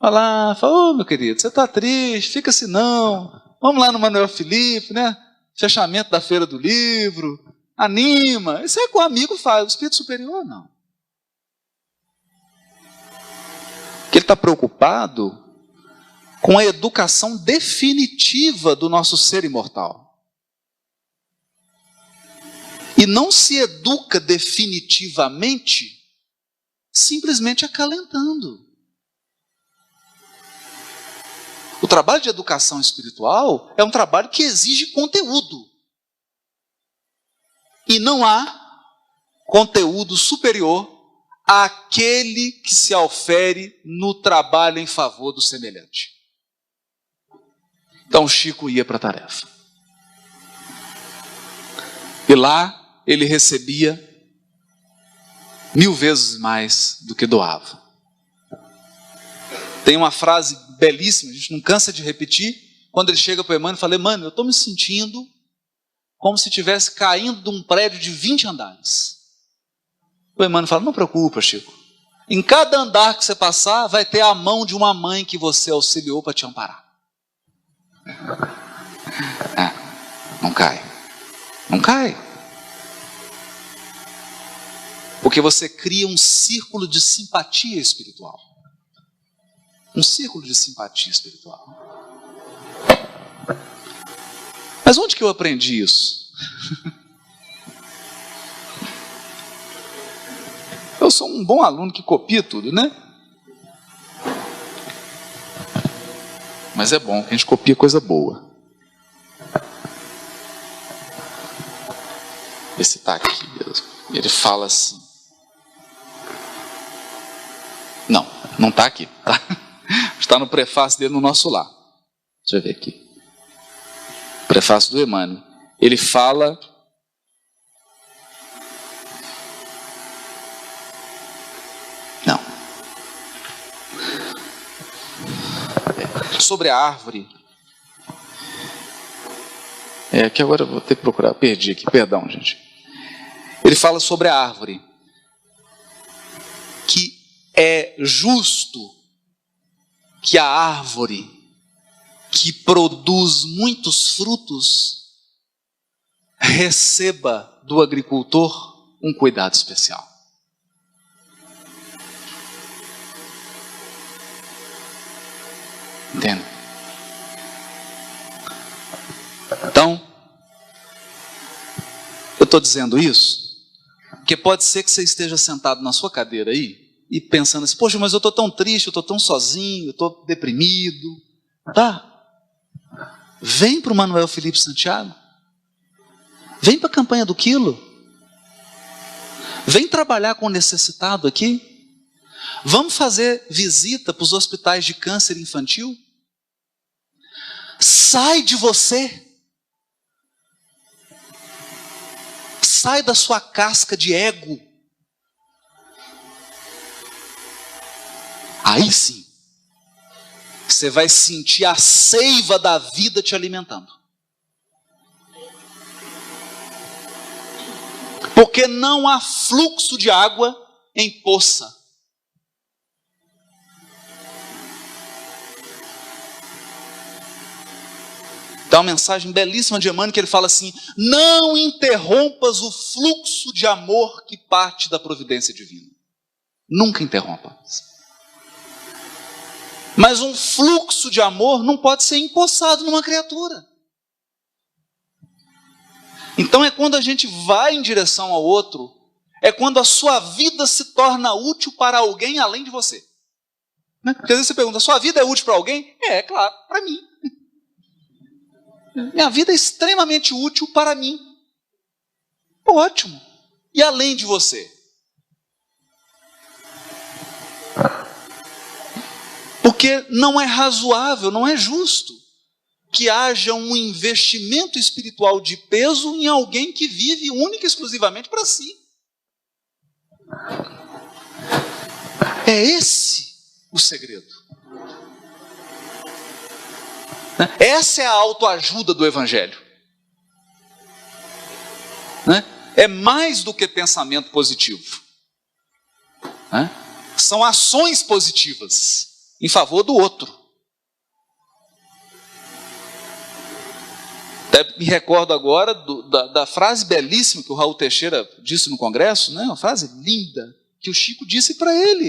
Vai lá, fala, ô meu querido, você está triste, fica assim não. Vamos lá no Manuel Felipe, né? Fechamento da feira do livro, anima. Isso é que o amigo faz, o espírito superior não. Porque ele está preocupado com a educação definitiva do nosso ser imortal. E não se educa definitivamente simplesmente acalentando. O trabalho de educação espiritual é um trabalho que exige conteúdo. E não há conteúdo superior àquele que se ofere no trabalho em favor do semelhante. Então Chico ia para a tarefa. E lá ele recebia 1000 vezes mais do que doava. Tem uma frase belíssima, a gente não cansa de repetir, quando ele chega para o Emmanuel e fala, Emmanuel, eu estou me sentindo como se estivesse caindo de um prédio de 20 andares. O Emmanuel fala, não preocupa, Chico. Em cada andar que você passar, vai ter a mão de uma mãe que você auxiliou para te amparar. Não cai. Não cai. Porque você cria um círculo de simpatia espiritual. Um círculo de simpatia espiritual. Mas onde que eu aprendi isso? Eu sou um bom aluno que copia tudo, né? Mas é bom que a gente copia coisa boa. Esse está aqui. Ele fala assim. Não está aqui. Tá? Está no prefácio dele no nosso lar. Deixa eu ver aqui. Prefácio do Emmanuel. Ele fala... Não. Sobre a árvore. Que agora eu vou ter que procurar. Perdi aqui, perdão, gente. Ele fala sobre a árvore. Que é justo que a árvore que produz muitos frutos receba do agricultor um cuidado especial. Entende? Então, eu estou dizendo isso porque pode ser que você esteja sentado na sua cadeira aí e pensando assim, poxa, mas eu estou tão triste, eu estou tão sozinho, eu estou deprimido. Tá? Vem para o Manuel Felipe Santiago. Vem para a campanha do quilo. Vem trabalhar com o necessitado aqui. Vamos fazer visita para os hospitais de câncer infantil. Sai de você. Sai da sua casca de ego. Aí sim, você vai sentir a seiva da vida te alimentando. Porque não há fluxo de água em poça. Então, Tem uma mensagem belíssima de Emmanuel que ele fala assim: não interrompas o fluxo de amor que parte da providência divina. Nunca interrompa. Mas um fluxo de amor não pode ser empossado numa criatura. Então é quando a gente vai em direção ao outro, é quando a sua vida se torna útil para alguém além de você. Porque às vezes você pergunta: sua vida é útil para alguém? É claro, para mim. Minha vida é extremamente útil para mim. Ótimo. E além de você? Porque não é razoável, não é justo que haja um investimento espiritual de peso em alguém que vive única e exclusivamente para si. É esse o segredo. Essa é a autoajuda do Evangelho. É mais do que pensamento positivo. São ações positivas em favor do outro. Até me recordo agora da frase belíssima que o Raul Teixeira disse no congresso, uma frase linda, que o Chico disse para ele.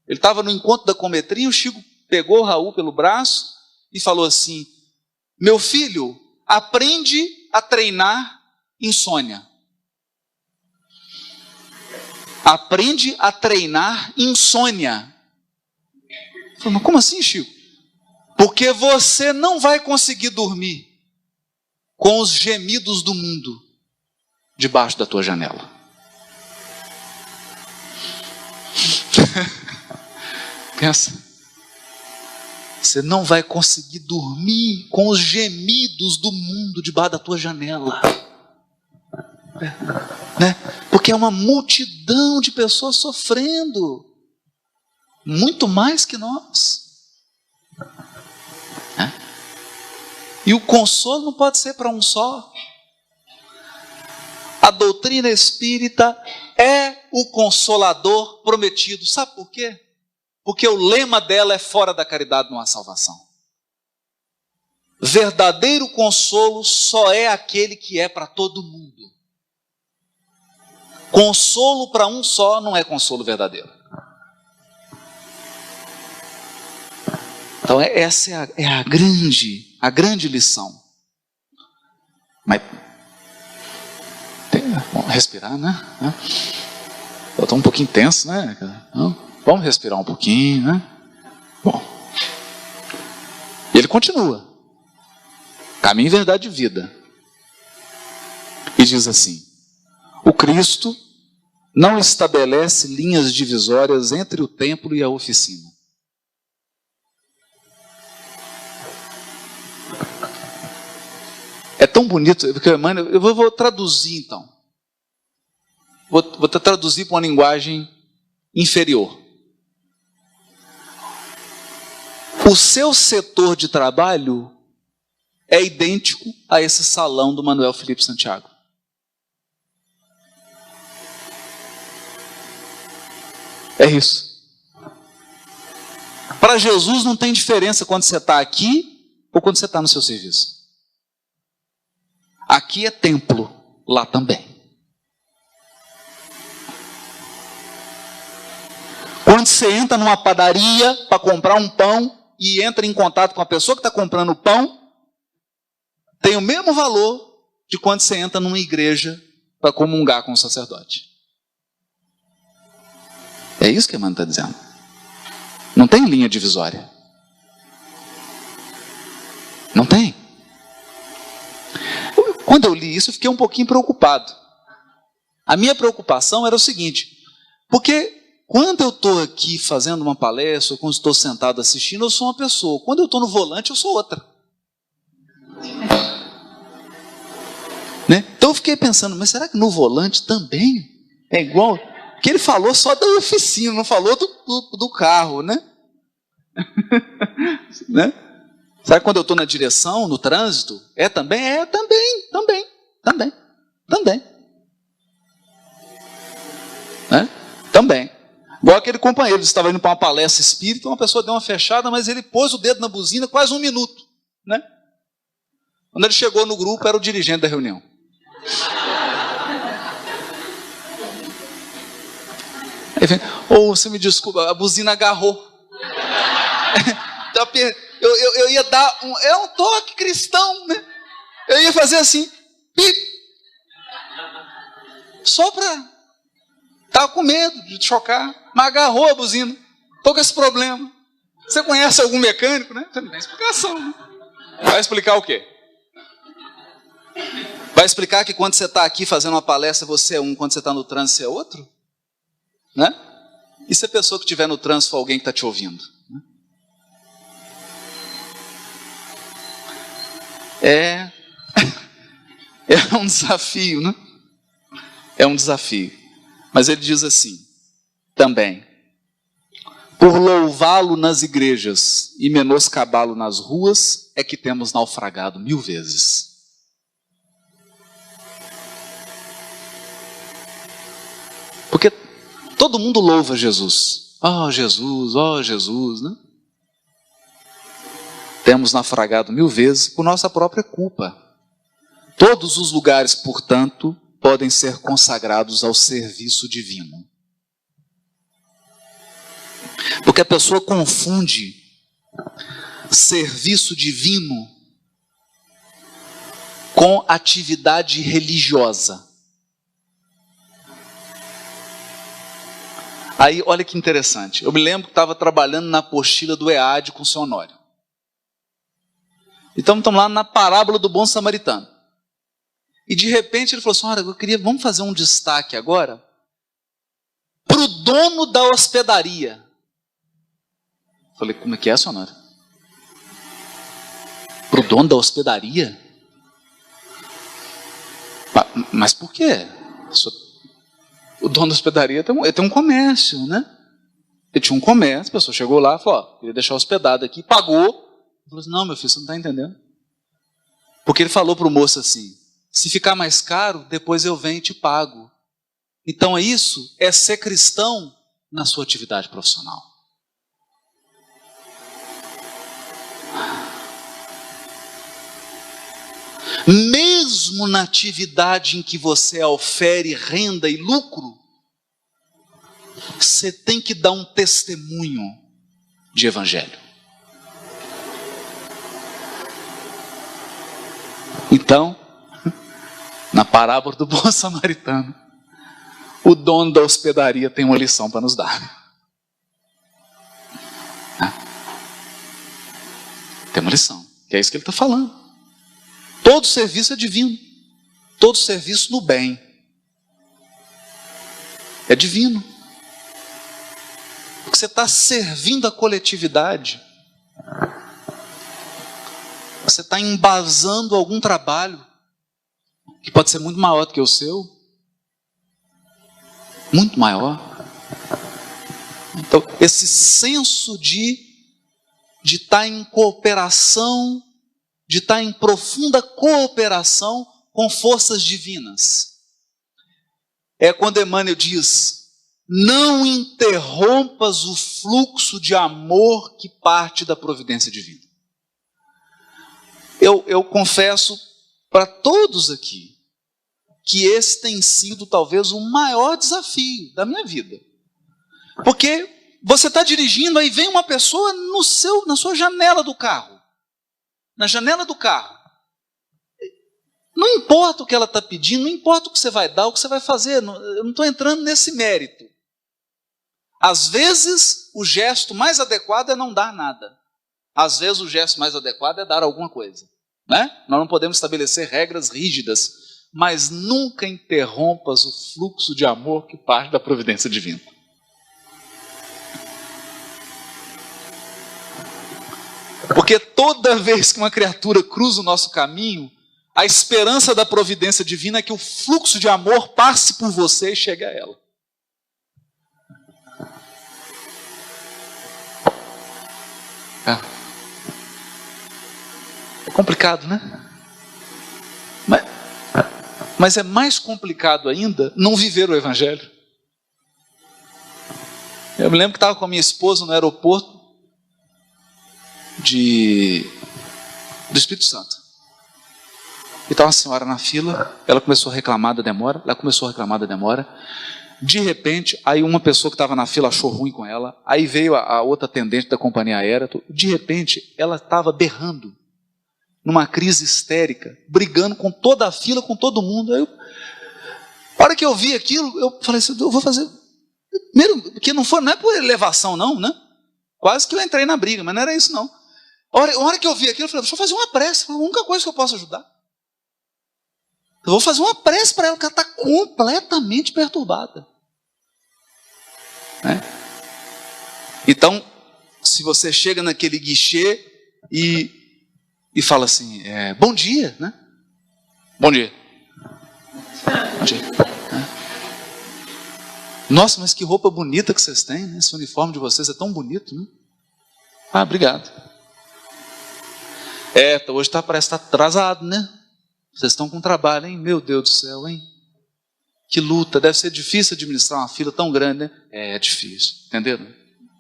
Ele estava no encontro da cometria, o Chico pegou o Raul pelo braço e falou assim: meu filho, aprende a treinar insônia. Aprende a treinar insônia. Eu falei: mas como assim, Chico? Porque você não vai conseguir dormir com os gemidos do mundo debaixo da tua janela. Pensa. Você não vai conseguir dormir com os gemidos do mundo debaixo da tua janela. Porque é uma multidão de pessoas sofrendo. Muito mais que nós. E o consolo não pode ser para um só. A doutrina espírita é o consolador prometido. Sabe por quê? Porque o lema dela é: fora da caridade não há salvação. Verdadeiro consolo só é aquele que é para todo mundo. Consolo para um só não é consolo verdadeiro. Então essa é a grande lição. Mas vamos respirar, né? Eu estou um pouquinho tenso, né? Vamos respirar um pouquinho, né? Bom. E ele continua. Caminho, verdade e vida. E diz assim: o Cristo não estabelece linhas divisórias entre o templo e a oficina. É tão bonito, porque eu vou traduzir então. Vou traduzir para uma linguagem inferior. O seu setor de trabalho é idêntico a esse salão do Manuel Felipe Santiago. É isso. Para Jesus não tem diferença quando você está aqui ou quando você está no seu serviço. Aqui é templo, lá também. Quando você entra numa padaria para comprar um pão e entra em contato com a pessoa que está comprando o pão, tem o mesmo valor de quando você entra numa igreja para comungar com o sacerdote. É isso que Emmanuel está dizendo. Não tem linha divisória. Não tem. Quando eu li isso, eu fiquei um pouquinho preocupado. A minha preocupação era o seguinte: porque quando eu estou aqui fazendo uma palestra, ou quando estou sentado assistindo, eu sou uma pessoa. Quando eu estou no volante, eu sou outra. Então eu fiquei pensando: mas será que no volante também é igual? Porque ele falou só da oficina, não falou do carro, né? Será que quando eu estou na direção, no trânsito, é também? É também. Também. Igual aquele companheiro, estava indo para uma palestra espírita, uma pessoa deu uma fechada, mas ele pôs o dedo na buzina quase 1 minuto. Quando ele chegou no grupo, era o dirigente da reunião. Você me desculpa, a buzina agarrou. Eu ia dar um toque cristão, né? Eu ia fazer assim, pip, só para... Estava com medo de chocar, mas agarrou a buzina. Estou com esse problema. Você conhece algum mecânico, né? Não tem explicação, né? Vai explicar o quê? Vai explicar que quando você está aqui fazendo uma palestra, você é um, quando você está no trânsito, você é outro? Né? E se a pessoa que estiver no trânsito for alguém que está te ouvindo? É um desafio, né? É um desafio. Mas ele diz assim, também: por louvá-lo nas igrejas e menoscabá-lo nas ruas, é que temos naufragado 1000 vezes. Porque todo mundo louva Jesus. Oh Jesus, né? Temos naufragado 1000 vezes por nossa própria culpa. Todos os lugares, portanto, podem ser consagrados ao serviço divino. Porque a pessoa confunde serviço divino com atividade religiosa. Aí, olha que interessante. Eu me lembro que estava trabalhando na apostila do EAD com o seu Honório. Então, estamos lá na parábola do bom samaritano. E de repente ele falou assim, olha, vamos fazer um destaque agora para o dono da hospedaria. Eu falei, como é que é, seu Honório? Para o dono da hospedaria? Mas por quê? O dono da hospedaria tem um comércio, né? Ele tinha um comércio, a pessoa chegou lá e falou, queria deixar hospedado aqui, pagou. Ele falou assim, não, meu filho, você não está entendendo. Porque ele falou para o moço assim, se ficar mais caro, depois eu venho e te pago. Então isso é ser cristão na sua atividade profissional. Mesmo na atividade em que você ofere renda e lucro, você tem que dar um testemunho de evangelho. Então, na parábola do bom samaritano, o dono da hospedaria tem uma lição para nos dar. Tem uma lição, que é isso que ele está falando. Todo serviço é divino. Todo serviço no bem é divino. Porque você está servindo a coletividade. Você está embasando algum trabalho que pode ser muito maior do que o seu. Muito maior. Então, esse senso de estar em cooperação, de estar em profunda cooperação com forças divinas. É quando Emmanuel diz, não interrompas o fluxo de amor que parte da providência divina. Eu confesso para todos aqui, que esse tem sido talvez o maior desafio da minha vida. Porque você está dirigindo, aí vem uma pessoa na sua janela do carro. Na janela do carro. Não importa o que ela está pedindo, não importa o que você vai dar, o que você vai fazer, eu não estou entrando nesse mérito. Às vezes, o gesto mais adequado é não dar nada. Às vezes, o gesto mais adequado é dar alguma coisa. Né? Nós não podemos estabelecer regras rígidas, mas nunca interrompas o fluxo de amor que parte da providência divina. Porque toda vez que uma criatura cruza o nosso caminho, a esperança da providência divina é que o fluxo de amor passe por você e chegue a ela. É complicado, né? Mas é mais complicado ainda não viver o Evangelho. Eu me lembro que estava com a minha esposa no aeroporto do Espírito Santo. E está uma senhora na fila, ela começou a reclamar da demora, De repente, aí uma pessoa que estava na fila achou ruim com ela, aí veio a outra atendente da companhia aérea, de repente ela estava berrando, numa crise histérica, brigando com toda a fila, com todo mundo. Aí a hora que eu vi aquilo, eu falei assim, eu vou fazer, primeiro, porque não é por elevação não, né? Quase que eu entrei na briga, mas não era isso não. A hora que eu vi aquilo, eu falei, deixa eu fazer uma prece, foi a única coisa que eu posso ajudar. Eu vou fazer uma prece para ela, que ela está completamente perturbada. Né? Então, se você chega naquele guichê e fala assim, bom dia, né? Bom dia. Bom dia. Nossa, mas que roupa bonita que vocês têm, né? Esse uniforme de vocês é tão bonito, né? Ah, obrigado. Hoje parece que está atrasado, né? Vocês estão com trabalho, hein? Meu Deus do céu, hein? Que luta, deve ser difícil administrar uma fila tão grande, né? É difícil, entenderam?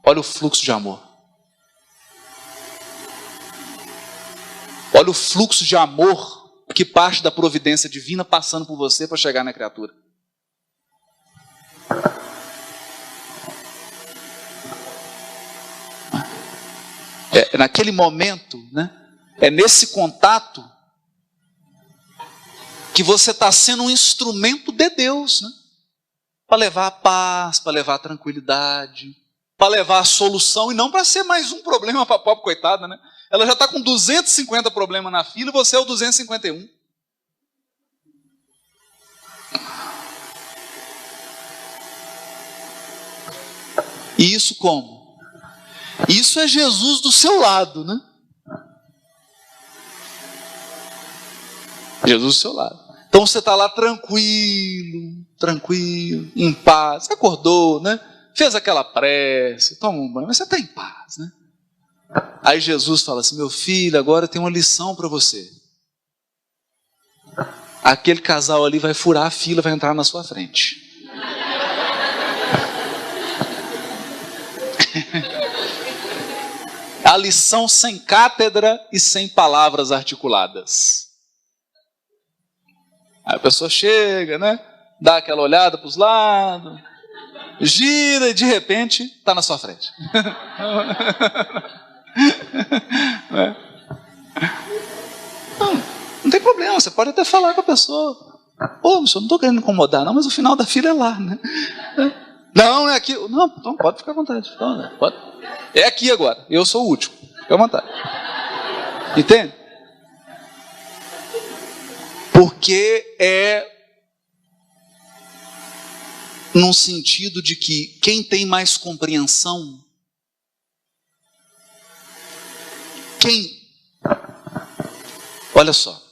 Olha o fluxo de amor. Olha o fluxo de amor que parte da providência divina passando por você para chegar na criatura. Naquele momento, né? É nesse contato que você está sendo um instrumento de Deus, né? Para levar a paz, para levar a tranquilidade, para levar a solução e não para ser mais um problema para a pobre coitada, né? Ela já está com 250 problemas na fila e você é o 251. E isso como? Isso é Jesus do seu lado, né? Jesus do seu lado. Então você está lá tranquilo, em paz. Você acordou, né? Fez aquela prece, toma um banho, mas você está em paz, né? Aí Jesus fala assim, meu filho, agora tem uma lição para você. Aquele casal ali vai furar a fila, vai entrar na sua frente. A lição sem cátedra e sem palavras articuladas. Aí a pessoa chega, né? Dá aquela olhada para os lados, gira e de repente está na sua frente. Não tem problema, você pode até falar com a pessoa. Pô, senhor, não estou querendo incomodar, não, mas o final da fila é lá, né? Não, é aqui. Não, então pode ficar à vontade. Pode. É aqui agora, eu sou o último. Fica à vontade. Entende? Porque é num sentido de que quem tem mais compreensão, olha só,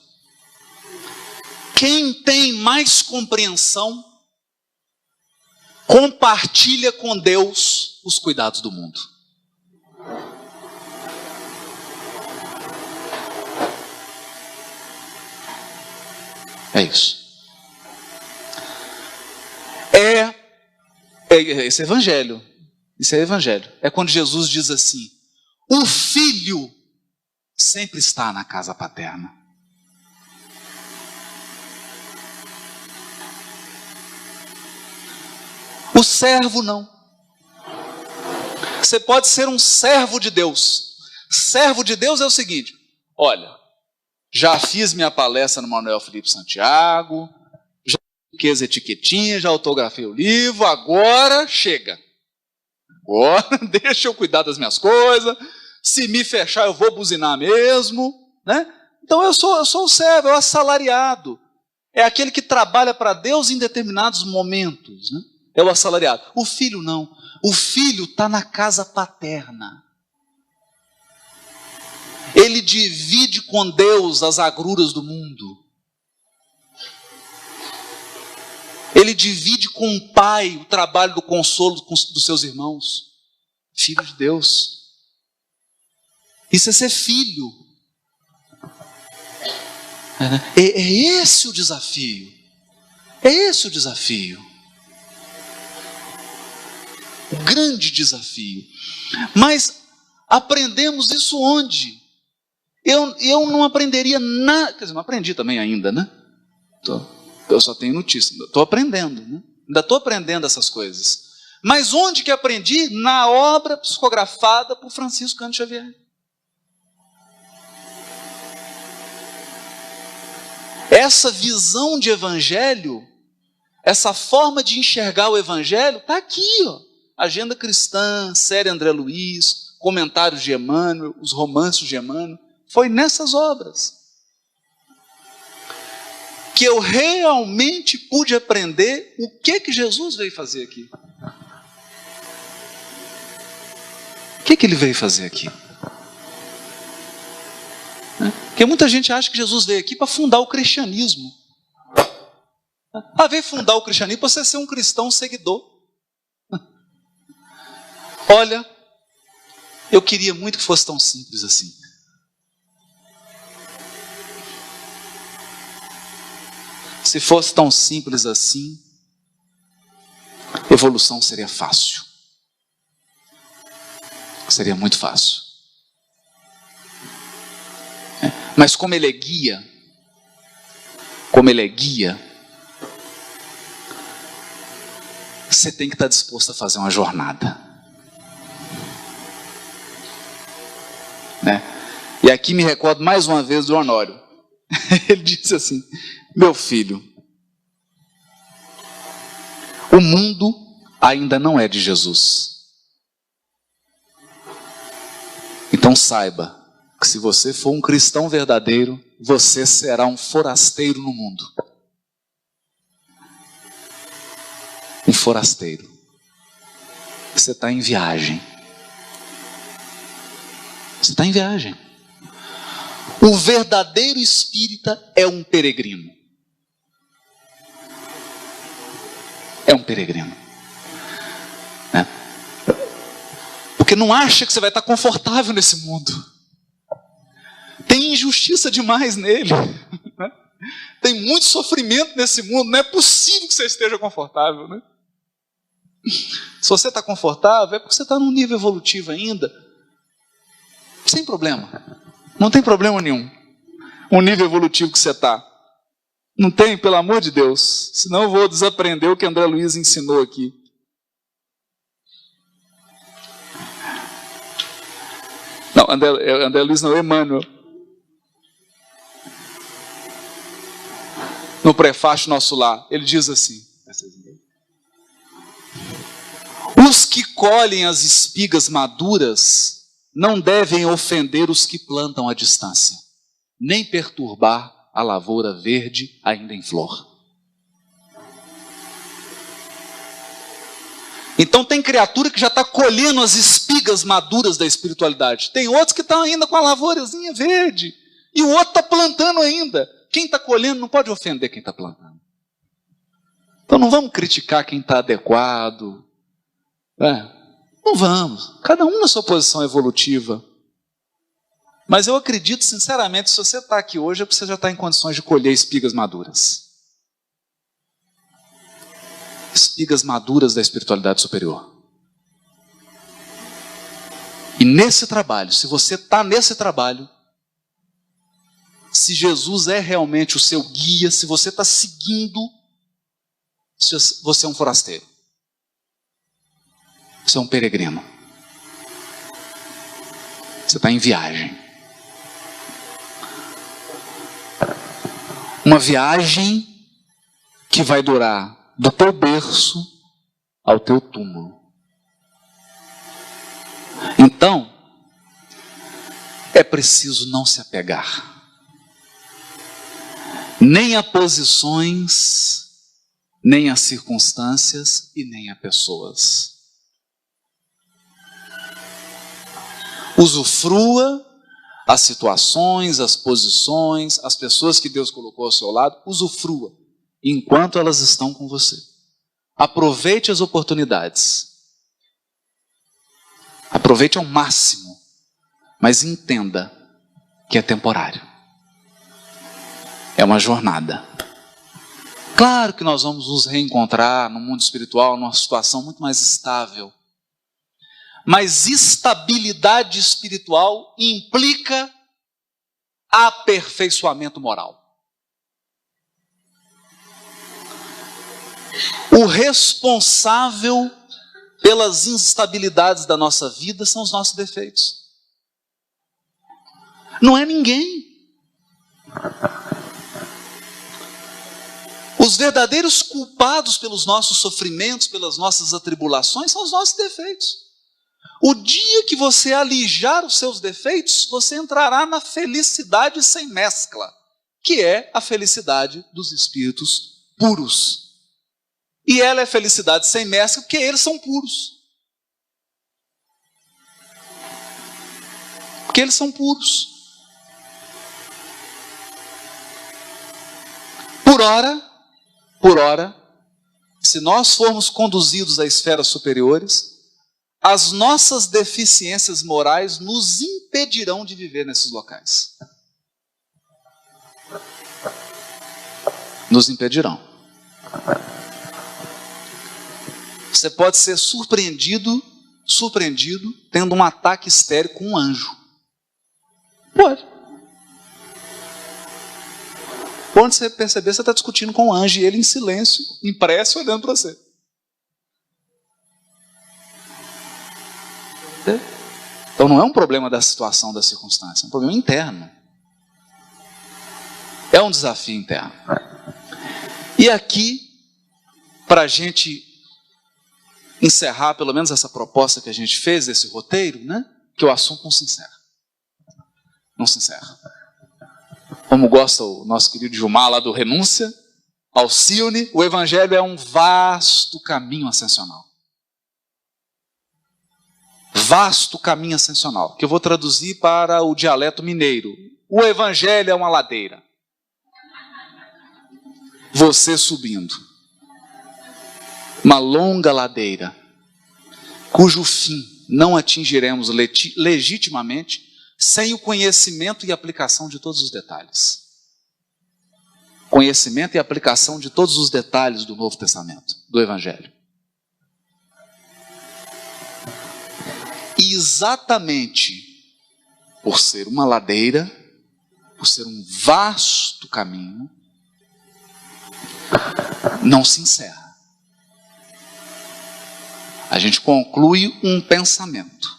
quem tem mais compreensão compartilha com Deus os cuidados do mundo. É isso. Esse é evangelho. Isso é evangelho. É quando Jesus diz assim, o filho sempre está na casa paterna. O servo não. Você pode ser um servo de Deus. Servo de Deus é o seguinte, olha, já fiz minha palestra no Manuel Felipe Santiago, já coloquei as etiquetinhas, já autografei o livro, agora chega. Agora deixa eu cuidar das minhas coisas, se me fechar eu vou buzinar mesmo, né? Então eu sou o servo, é o assalariado. É aquele que trabalha para Deus em determinados momentos, né? É o assalariado. O filho não. O filho está na casa paterna. Ele divide com Deus as agruras do mundo. Ele divide com o pai o trabalho do consolo dos seus irmãos. Filho de Deus. Isso é ser filho. É esse o desafio. É esse o desafio. O grande desafio. Mas aprendemos isso onde? eu não aprenderia nada. Quer dizer, não aprendi também ainda, né? Eu só tenho notícia, estou aprendendo, né? Ainda estou aprendendo essas coisas. Mas onde que aprendi? Na obra psicografada por Francisco Cândido Xavier. Essa visão de evangelho, essa forma de enxergar o evangelho, está aqui, ó. Agenda Cristã, série André Luiz, comentários de Emmanuel, os romances de Emmanuel. Foi nessas obras que eu realmente pude aprender o que Jesus veio fazer aqui. O que ele veio fazer aqui? Porque muita gente acha que Jesus veio aqui para fundar o cristianismo. Veio fundar o cristianismo para você ser um cristão seguidor. Olha, eu queria muito que fosse tão simples assim. Se fosse tão simples assim, evolução seria fácil. Seria muito fácil. Mas como ele é guia, você tem que estar disposto a fazer uma jornada. Né? E aqui me recordo mais uma vez do Honório. Ele disse assim: meu filho, o mundo ainda não é de Jesus. Então saiba que se você for um cristão verdadeiro, você será um forasteiro no mundo. Um forasteiro. Você está em viagem. Você está em viagem. O verdadeiro espírita é um peregrino. É um peregrino. Né? Porque não acha que você vai estar confortável nesse mundo. Tem injustiça demais nele. Né? Tem muito sofrimento nesse mundo. Não é possível que você esteja confortável. Né? Se você está confortável, é porque você está num nível evolutivo ainda. Sem problema. Não tem problema nenhum. O nível evolutivo que você está. Não tem, pelo amor de Deus. Senão eu vou desaprender o que André Luiz ensinou aqui. Não, André Luiz não, Emmanuel. No prefácio nosso lá, ele diz assim: os que colhem as espigas maduras não devem ofender os que plantam à distância, nem perturbar a lavoura verde ainda em flor. Então tem criatura que já está colhendo as espigas maduras da espiritualidade. Tem outros que estão ainda com a lavourazinha verde. E o outro está plantando ainda. Quem está colhendo não pode ofender quem está plantando. Então não vamos criticar quem está adequado. Não vamos. Cada um na sua posição evolutiva. Mas eu acredito sinceramente, se você está aqui hoje, é porque você já está em condições de colher espigas maduras. Espigas maduras da espiritualidade superior. E nesse trabalho, se você está nesse trabalho, se Jesus é realmente o seu guia, se você está seguindo, você é um forasteiro. Você é um peregrino. Você está em viagem. Uma viagem que vai durar do teu berço ao teu túmulo. Então, é preciso não se apegar. Nem a posições, nem a circunstâncias e nem a pessoas. Usufrua as situações, as posições, as pessoas que Deus colocou ao seu lado, usufrua enquanto elas estão com você. Aproveite as oportunidades. Aproveite ao máximo, mas entenda que é temporário. É uma jornada. Claro que nós vamos nos reencontrar no mundo espiritual, numa situação muito mais estável. Mas estabilidade espiritual implica aperfeiçoamento moral. O responsável pelas instabilidades da nossa vida são os nossos defeitos. Não é ninguém. Os verdadeiros culpados pelos nossos sofrimentos, pelas nossas atribulações, são os nossos defeitos. O dia que você alijar os seus defeitos, você entrará na felicidade sem mescla, que é a felicidade dos espíritos puros. E ela é felicidade sem mescla porque eles são puros. Porque eles são puros. Por ora, se nós formos conduzidos a esferas superiores, as nossas deficiências morais nos impedirão de viver nesses locais. Nos impedirão. Você pode ser surpreendido tendo um ataque histérico com um anjo. Pode. Quando você perceber, você está discutindo com o anjo e ele em silêncio, em prece, olhando para você. Então não é um problema da situação, da circunstância, é um problema interno. É um desafio interno. E aqui, para a gente encerrar pelo menos essa proposta que a gente fez, esse roteiro, né? Que o assunto não se encerra. Não se encerra. Como gosta o nosso querido Gilmar lá do Renúncia, Alcione, o Evangelho é um vasto caminho ascensional. Vasto caminho ascensional, que eu vou traduzir para o dialeto mineiro. O Evangelho é uma ladeira. Você subindo. Uma longa ladeira, cujo fim não atingiremos legitimamente sem o conhecimento e aplicação de todos os detalhes. Conhecimento e aplicação de todos os detalhes do Novo Testamento, do Evangelho. E exatamente por ser uma ladeira, por ser um vasto caminho, não se encerra. A gente conclui um pensamento.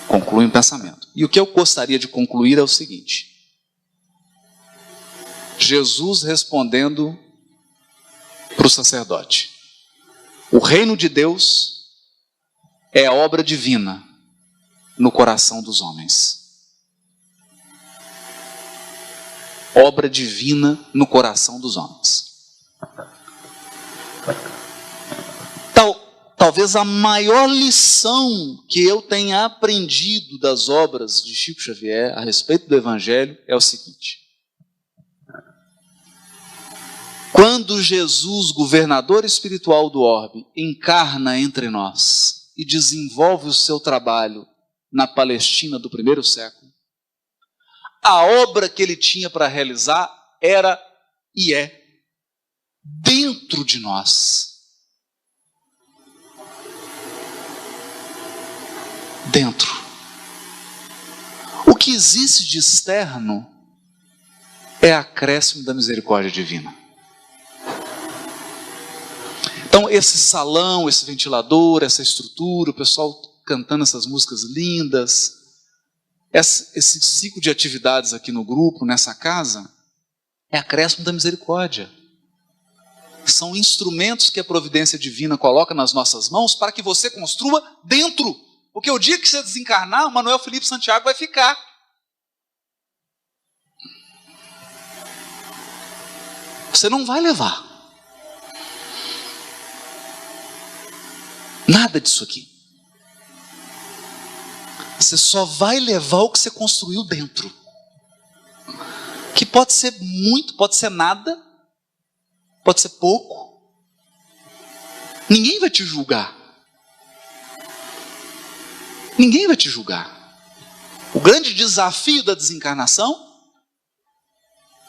Conclui um pensamento. E o que eu gostaria de concluir é o seguinte. Jesus respondendo para o sacerdote. O reino de Deus é a obra divina no coração dos homens. Obra divina no coração dos homens. Talvez a maior lição que eu tenha aprendido das obras de Chico Xavier a respeito do Evangelho é o seguinte. Quando Jesus, governador espiritual do orbe, encarna entre nós e desenvolve o seu trabalho na Palestina do primeiro século, a obra que ele tinha para realizar era e é dentro de nós. Dentro. O que existe de externo é acréscimo da misericórdia divina. Então esse salão, esse ventilador, essa estrutura, o pessoal cantando essas músicas lindas, esse ciclo de atividades aqui no grupo, nessa casa, é acréscimo da misericórdia. São instrumentos que a providência divina coloca nas nossas mãos para que você construa dentro. Porque o dia que você desencarnar, o Manuel Felipe Santiago vai ficar. Você não vai levar nada disso aqui. Você só vai levar o que você construiu dentro. Que pode ser muito, pode ser nada, pode ser pouco. Ninguém vai te julgar. Ninguém vai te julgar. O grande desafio da desencarnação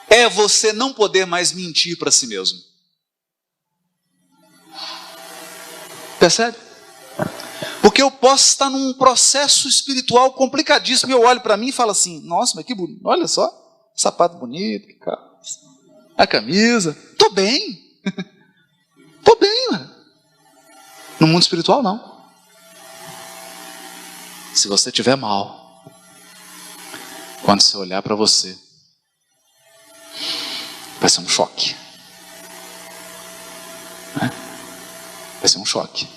é você não poder mais mentir para si mesmo. Percebe? Porque eu posso estar num processo espiritual complicadíssimo e eu olho para mim e falo assim, nossa, mas que bonito, olha só, sapato bonito, que calça, a camisa, estou bem. Estou bem, mano. No mundo espiritual, não. Se você estiver mal, quando você olhar para você, vai ser um choque. Vai ser um choque.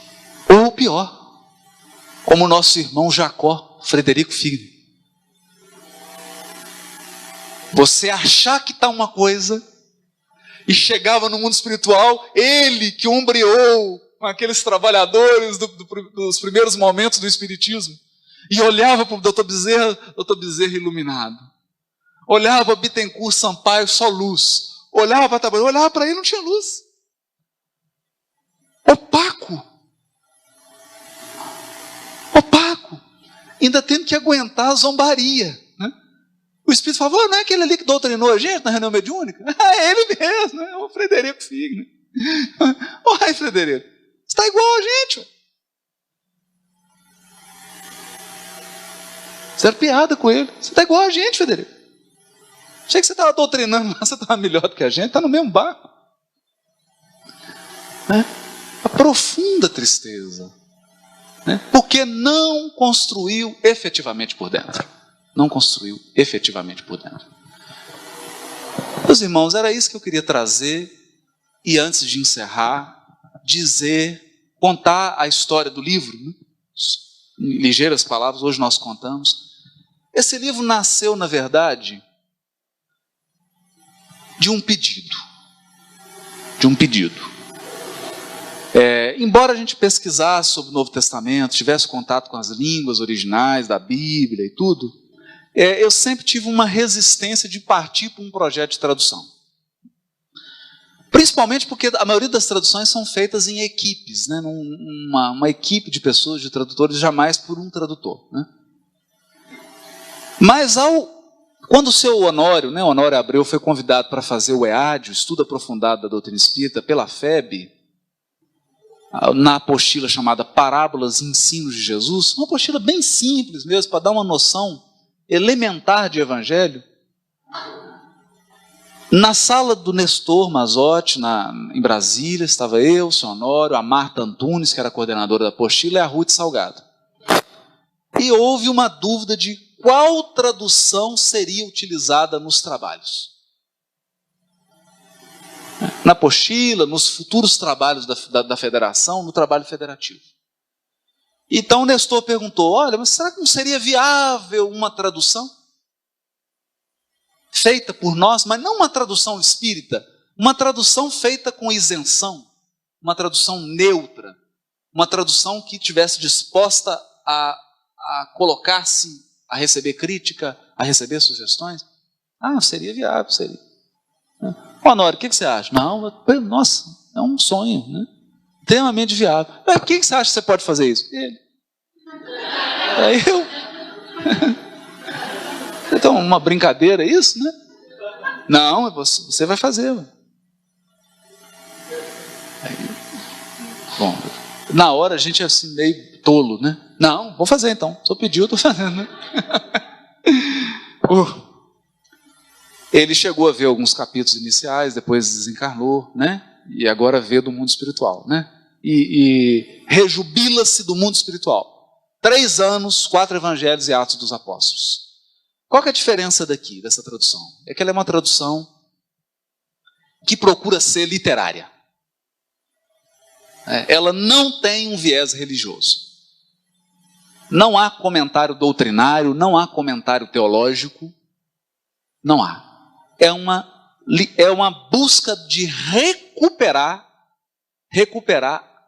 Ou pior, como o nosso irmão Jacó, Frederico Figner. Você achar que está uma coisa e chegava no mundo espiritual, ele que ombreou com aqueles trabalhadores dos primeiros momentos do espiritismo, e olhava para o doutor Bezerra iluminado, olhava para Bittencourt Sampaio, só luz, olhava para ele, não tinha luz, opaco, ainda tendo que aguentar a zombaria, né? O Espírito falou, não é aquele ali que doutrinou a gente na reunião mediúnica? É ele mesmo, é o Frederico Figner. Ai, Frederico, você está igual a gente. Fizeram piada com ele. Você está igual a gente, Frederico. Achei que você estava doutrinando, mas você estava melhor do que a gente, está no mesmo barco. A profunda tristeza. Porque não construiu efetivamente por dentro. Não construiu efetivamente por dentro. Meus irmãos, era isso que eu queria trazer. E antes de encerrar, contar a história do livro. Em ligeiras palavras, hoje nós contamos. Esse livro nasceu, na verdade, de um pedido. Embora a gente pesquisasse sobre o Novo Testamento, tivesse contato com as línguas originais da Bíblia e tudo, eu sempre tive uma resistência de partir para um projeto de tradução. Principalmente porque a maioria das traduções são feitas em equipes, né? Uma equipe de pessoas, de tradutores, jamais por um tradutor, né? Mas quando o seu Honório, né, Honório Abreu, foi convidado para fazer o EAD, o Estudo Aprofundado da Doutrina Espírita, pela FEB, na apostila chamada Parábolas e Ensinos de Jesus, uma apostila bem simples mesmo, para dar uma noção elementar de evangelho. Na sala do Nestor Mazotti, em Brasília, estava eu, o senhor Honório, a Marta Antunes, que era a coordenadora da apostila, e a Ruth Salgado. E houve uma dúvida de qual tradução seria utilizada nos trabalhos. Na apostila, nos futuros trabalhos da federação, no trabalho federativo. Então o Nestor perguntou, olha, mas será que não seria viável uma tradução feita por nós, mas não uma tradução espírita, uma tradução feita com isenção, uma tradução neutra, uma tradução que tivesse disposta a colocar-se, a receber crítica, a receber sugestões? Seria viável, seria. Honório, o que você acha? Não, nossa, é um sonho, né? Extremamente viável. Mas o que você acha que você pode fazer isso? Ele. Aí eu. Então, uma brincadeira, isso, né? Não, você vai fazer. Aí, bom, na hora a gente é assim meio tolo, né? Não, vou fazer então. Só pediu, estou fazendo, né? Ele chegou a ver alguns capítulos iniciais, depois desencarnou, né? E agora vê do mundo espiritual, né? E rejubila-se do mundo espiritual. 3 anos, 4 evangelhos e Atos dos Apóstolos. Qual que é a diferença dessa tradução? É que ela é uma tradução que procura ser literária. Ela não tem um viés religioso. Não há comentário doutrinário, não há comentário teológico, não há. É uma busca de recuperar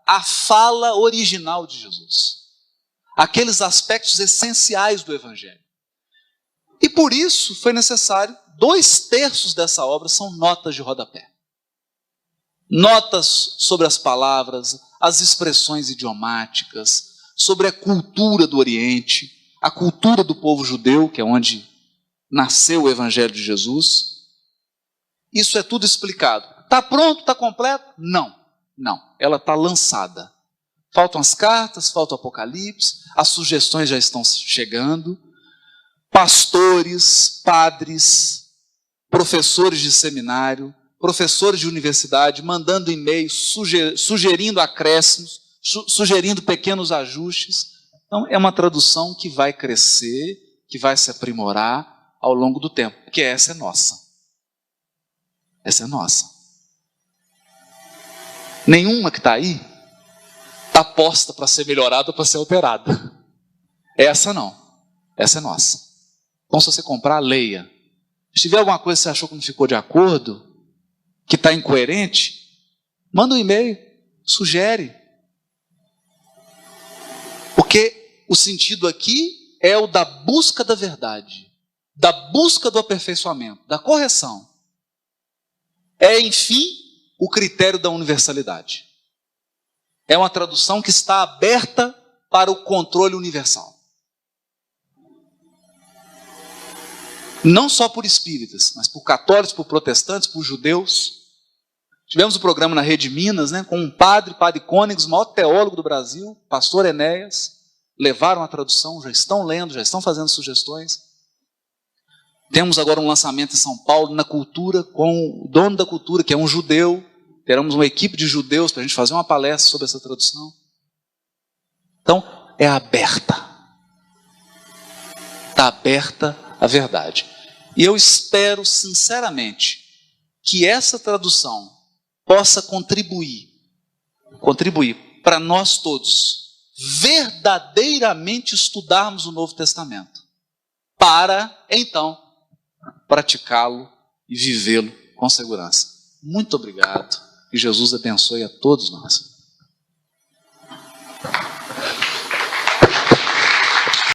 a fala original de Jesus. Aqueles aspectos essenciais do Evangelho. E por isso foi necessário, 2/3 dessa obra são notas de rodapé. Notas sobre as palavras, as expressões idiomáticas, sobre a cultura do Oriente, a cultura do povo judeu, que é onde nasceu o Evangelho de Jesus. Isso é tudo explicado. Está pronto? Está completo? Não. Ela está lançada. Faltam as cartas, falta o Apocalipse, as sugestões já estão chegando. Pastores, padres, professores de seminário, professores de universidade, mandando e-mails, sugerindo acréscimos, sugerindo pequenos ajustes. Então, é uma tradução que vai crescer, que vai se aprimorar ao longo do tempo, porque essa é nossa. Essa é nossa. Nenhuma que está aí está posta para ser melhorada ou para ser alterada. Essa não. Essa é nossa. Então, se você comprar, leia. Se tiver alguma coisa que você achou que não ficou de acordo, que está incoerente, manda um e-mail, sugere. Porque o sentido aqui é o da busca da verdade, da busca do aperfeiçoamento, da correção. É, enfim, o critério da universalidade. É uma tradução que está aberta para o controle universal. Não só por espíritas, mas por católicos, por protestantes, por judeus. Tivemos um programa na Rede Minas, com um padre Cônigs, o maior teólogo do Brasil, pastor Enéas. Levaram a tradução, já estão lendo, já estão fazendo sugestões. Temos agora um lançamento em São Paulo, na Cultura, com o dono da Cultura, que é um judeu. Teremos uma equipe de judeus para a gente fazer uma palestra sobre essa tradução. Então, é aberta. Está aberta a verdade. E eu espero, sinceramente, que essa tradução possa contribuir para nós todos verdadeiramente estudarmos o Novo Testamento, para, então, praticá-lo e vivê-lo com segurança. Muito obrigado. Que Jesus abençoe a todos nós.